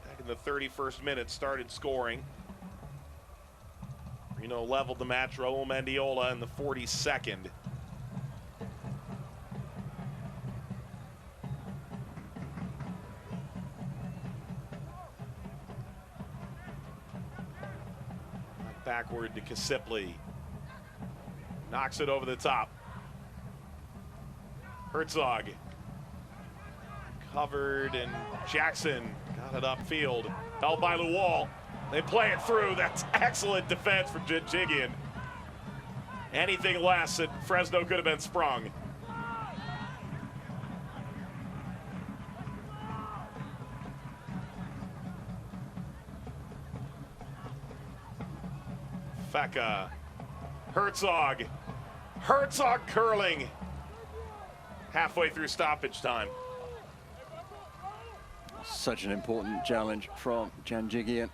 back in the 31st minute, started scoring. Reno leveled the match. Raul Mendiola in the 42nd. Backward to Kasipli. Knocks it over the top. Herzog. Covered, and Jackson got it upfield. Held by Luwal. They play it through. That's excellent defense from Janjigian. Anything less, and Fresno could have been sprung. Feka. Herzog. Herzog curling. Halfway through stoppage time. Such an important challenge from Janjigian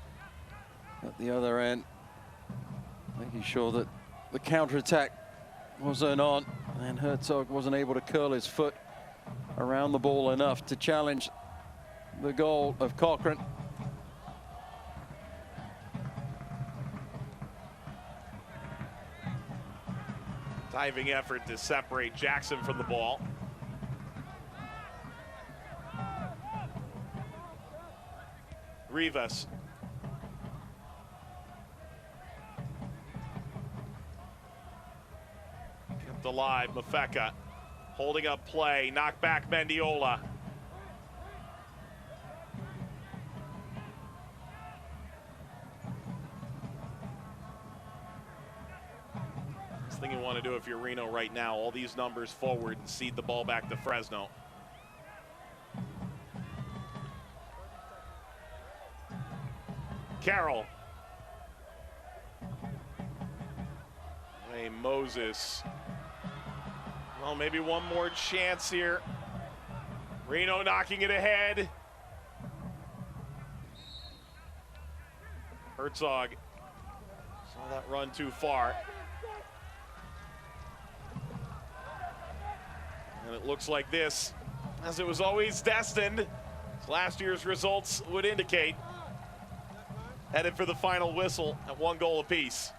at the other end, making sure that the counterattack wasn't on, and Herzog wasn't able to curl his foot around the ball enough to challenge the goal of Cochran. Diving effort to separate Jackson from the ball. Rivas. Kept alive, Mafeka. Holding up play, knock back Mendiola. Last thing you want to do if you're Reno right now, all these numbers forward and cede the ball back to Fresno. Carroll. Hey, Moses. Well, maybe one more chance here. Reno knocking it ahead. Herzog saw that run too far. And it looks like this, as it was always destined, as last year's results would indicate. Headed for the final whistle at 1 goal apiece.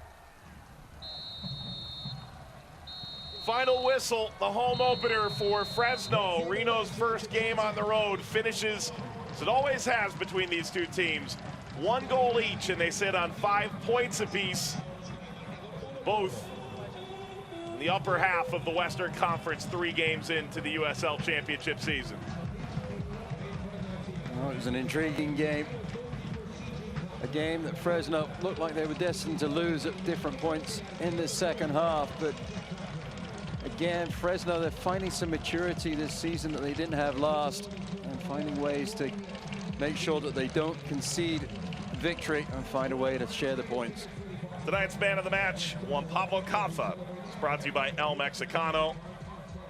Final whistle, the home opener for Fresno. Reno's first game on the road finishes, as it always has between these two teams, 1 goal each, and they sit on 5 points apiece. Both in the upper half of the Western Conference, 3 games into the USL Championship season. Well, it was an intriguing game. A game that Fresno looked like they were destined to lose at different points in the second half. But again, Fresno, they're finding some maturity this season that they didn't have last, and finding ways to make sure that they don't concede victory and find a way to share the points. Tonight's man of the match, Juan Pablo Caffa. It's brought to you by El Mexicano.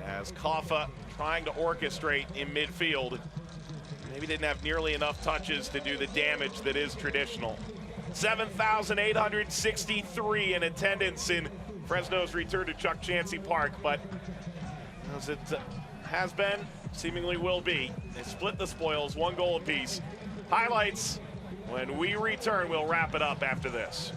As Caffa trying to orchestrate in midfield, maybe didn't have nearly enough touches to do the damage that is traditional. 7,863 in attendance in Fresno's return to Chuck Chansey Park, but as it has been, seemingly will be, they split the spoils, 1 goal apiece. Highlights when we return. We'll wrap it up after this.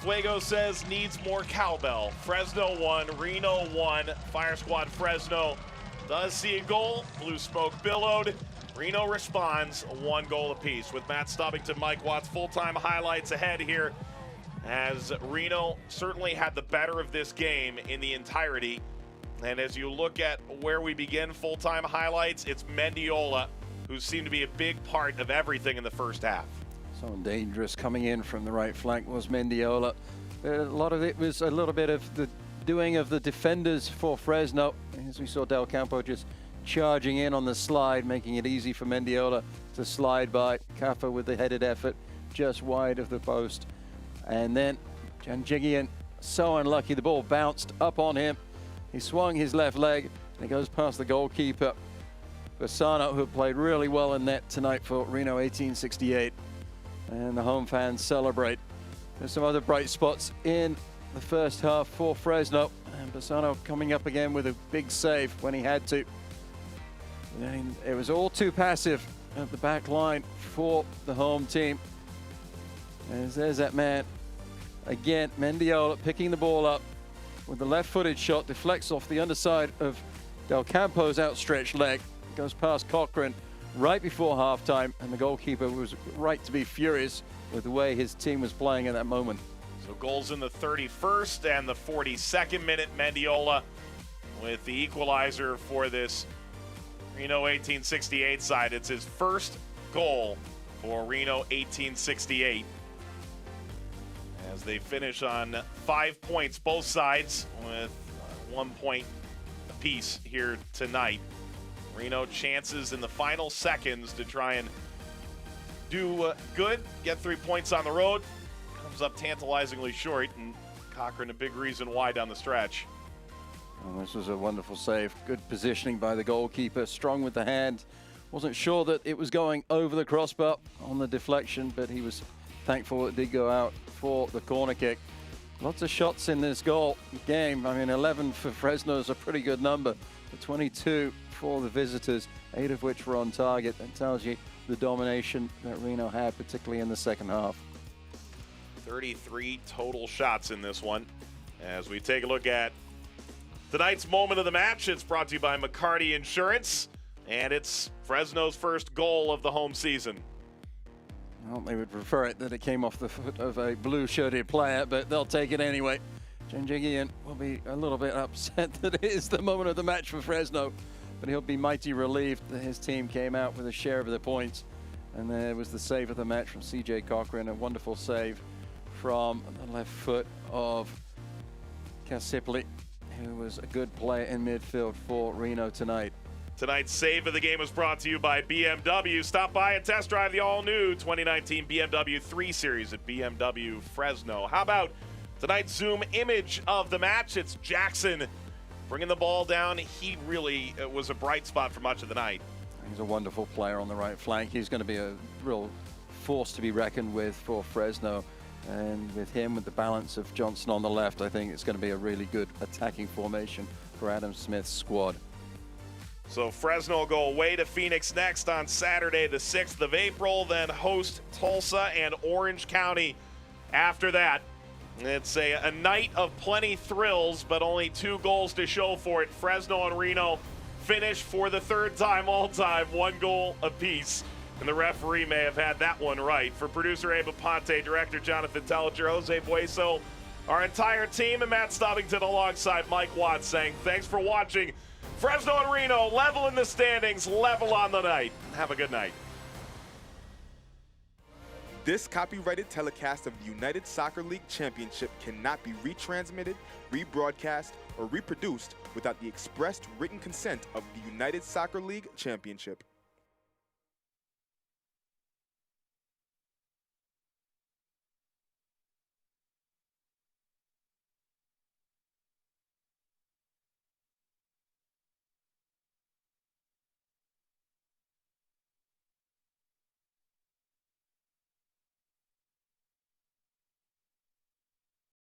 Fuego says needs more cowbell. Fresno won, Reno won. Fire Squad Fresno does see a goal. Blue smoke billowed. Reno responds 1 goal apiece. With Matt Stubbington, Mike Watts, full-time highlights ahead here, as Reno certainly had the better of this game in the entirety. And as you look at where we begin full-time highlights, it's Mendiola who seemed to be a big part of everything in the first half. Someone dangerous coming in from the right flank was Mendiola. A lot of it was a little bit of the doing of the defenders for Fresno, as we saw Del Campo just charging in on the slide, making it easy for Mendiola to slide by. Caffa with the headed effort just wide of the post. And then Janjigian, so unlucky, the ball bounced up on him. He swung his left leg and it goes past the goalkeeper. Bassano, who played really well in net tonight for Reno 1868. And the home fans celebrate. There's some other bright spots in the first half for Fresno. And Bassano coming up again with a big save when he had to. And it was all too passive at the back line for the home team. As there's that man. Again, Mendiola picking the ball up with the left-footed shot, deflects off the underside of Del Campo's outstretched leg. Goes past Cochran right before halftime, and the goalkeeper was right to be furious with the way his team was playing at that moment. So goals in the 31st and the 42nd minute. Mendiola with the equalizer for this Reno 1868 side. It's his first goal for Reno 1868. As they finish on 5 points, both sides, with 1 point apiece here tonight. Reno chances in the final seconds to try and do good, get 3 points on the road. Comes up tantalizingly short, and Cochran a big reason why down the stretch. Oh, this was a wonderful save. Good positioning by the goalkeeper, strong with the hand. Wasn't sure that it was going over the crossbar on the deflection, but he was thankful it did go out for the corner kick. Lots of shots in this game. I mean, 11 for Fresno is a pretty good number, but 22 for the visitors, 8 of which were on target. That tells you the domination that Reno had, particularly in the second half. 33 total shots in this one. As we take a look at tonight's moment of the match, it's brought to you by McCarty Insurance, and it's Fresno's first goal of the home season. Well, they would prefer it that it came off the foot of a blue-shirted player, but they'll take it anyway. Janjigian will be a little bit upset that it is the moment of the match for Fresno, but he'll be mighty relieved that his team came out with a share of the points. And there was the save of the match from C.J. Cochran, a wonderful save from the left foot of Casipli, who was a good player in midfield for Reno tonight. Tonight's save of the game was brought to you by BMW. Stop by and test drive the all-new 2019 BMW 3 Series at BMW Fresno. How about tonight's Zoom image of the match? It's Jackson bringing the ball down. He really was a bright spot for much of the night. He's a wonderful player on the right flank. He's going to be a real force to be reckoned with for Fresno. And with him, with the balance of Johnson on the left, I think it's going to be a really good attacking formation for Adam Smith's squad. So Fresno will go away to Phoenix next on Saturday, the 6th of April, then host Tulsa and Orange County after that. It's a night of plenty thrills, but only 2 goals to show for it. Fresno and Reno finish for the 3rd time all-time, 1 goal apiece. And the referee may have had that one right. For producer Abe Ponte, director Jonathan Telliger, Jose Bueso, our entire team, and Matt Stubbington alongside Mike Watts saying thanks for watching. Fresno and Reno level in the standings, level on the night. Have a good night. This copyrighted telecast of the United Soccer League Championship cannot be retransmitted, rebroadcast, or reproduced without the expressed written consent of the United Soccer League Championship.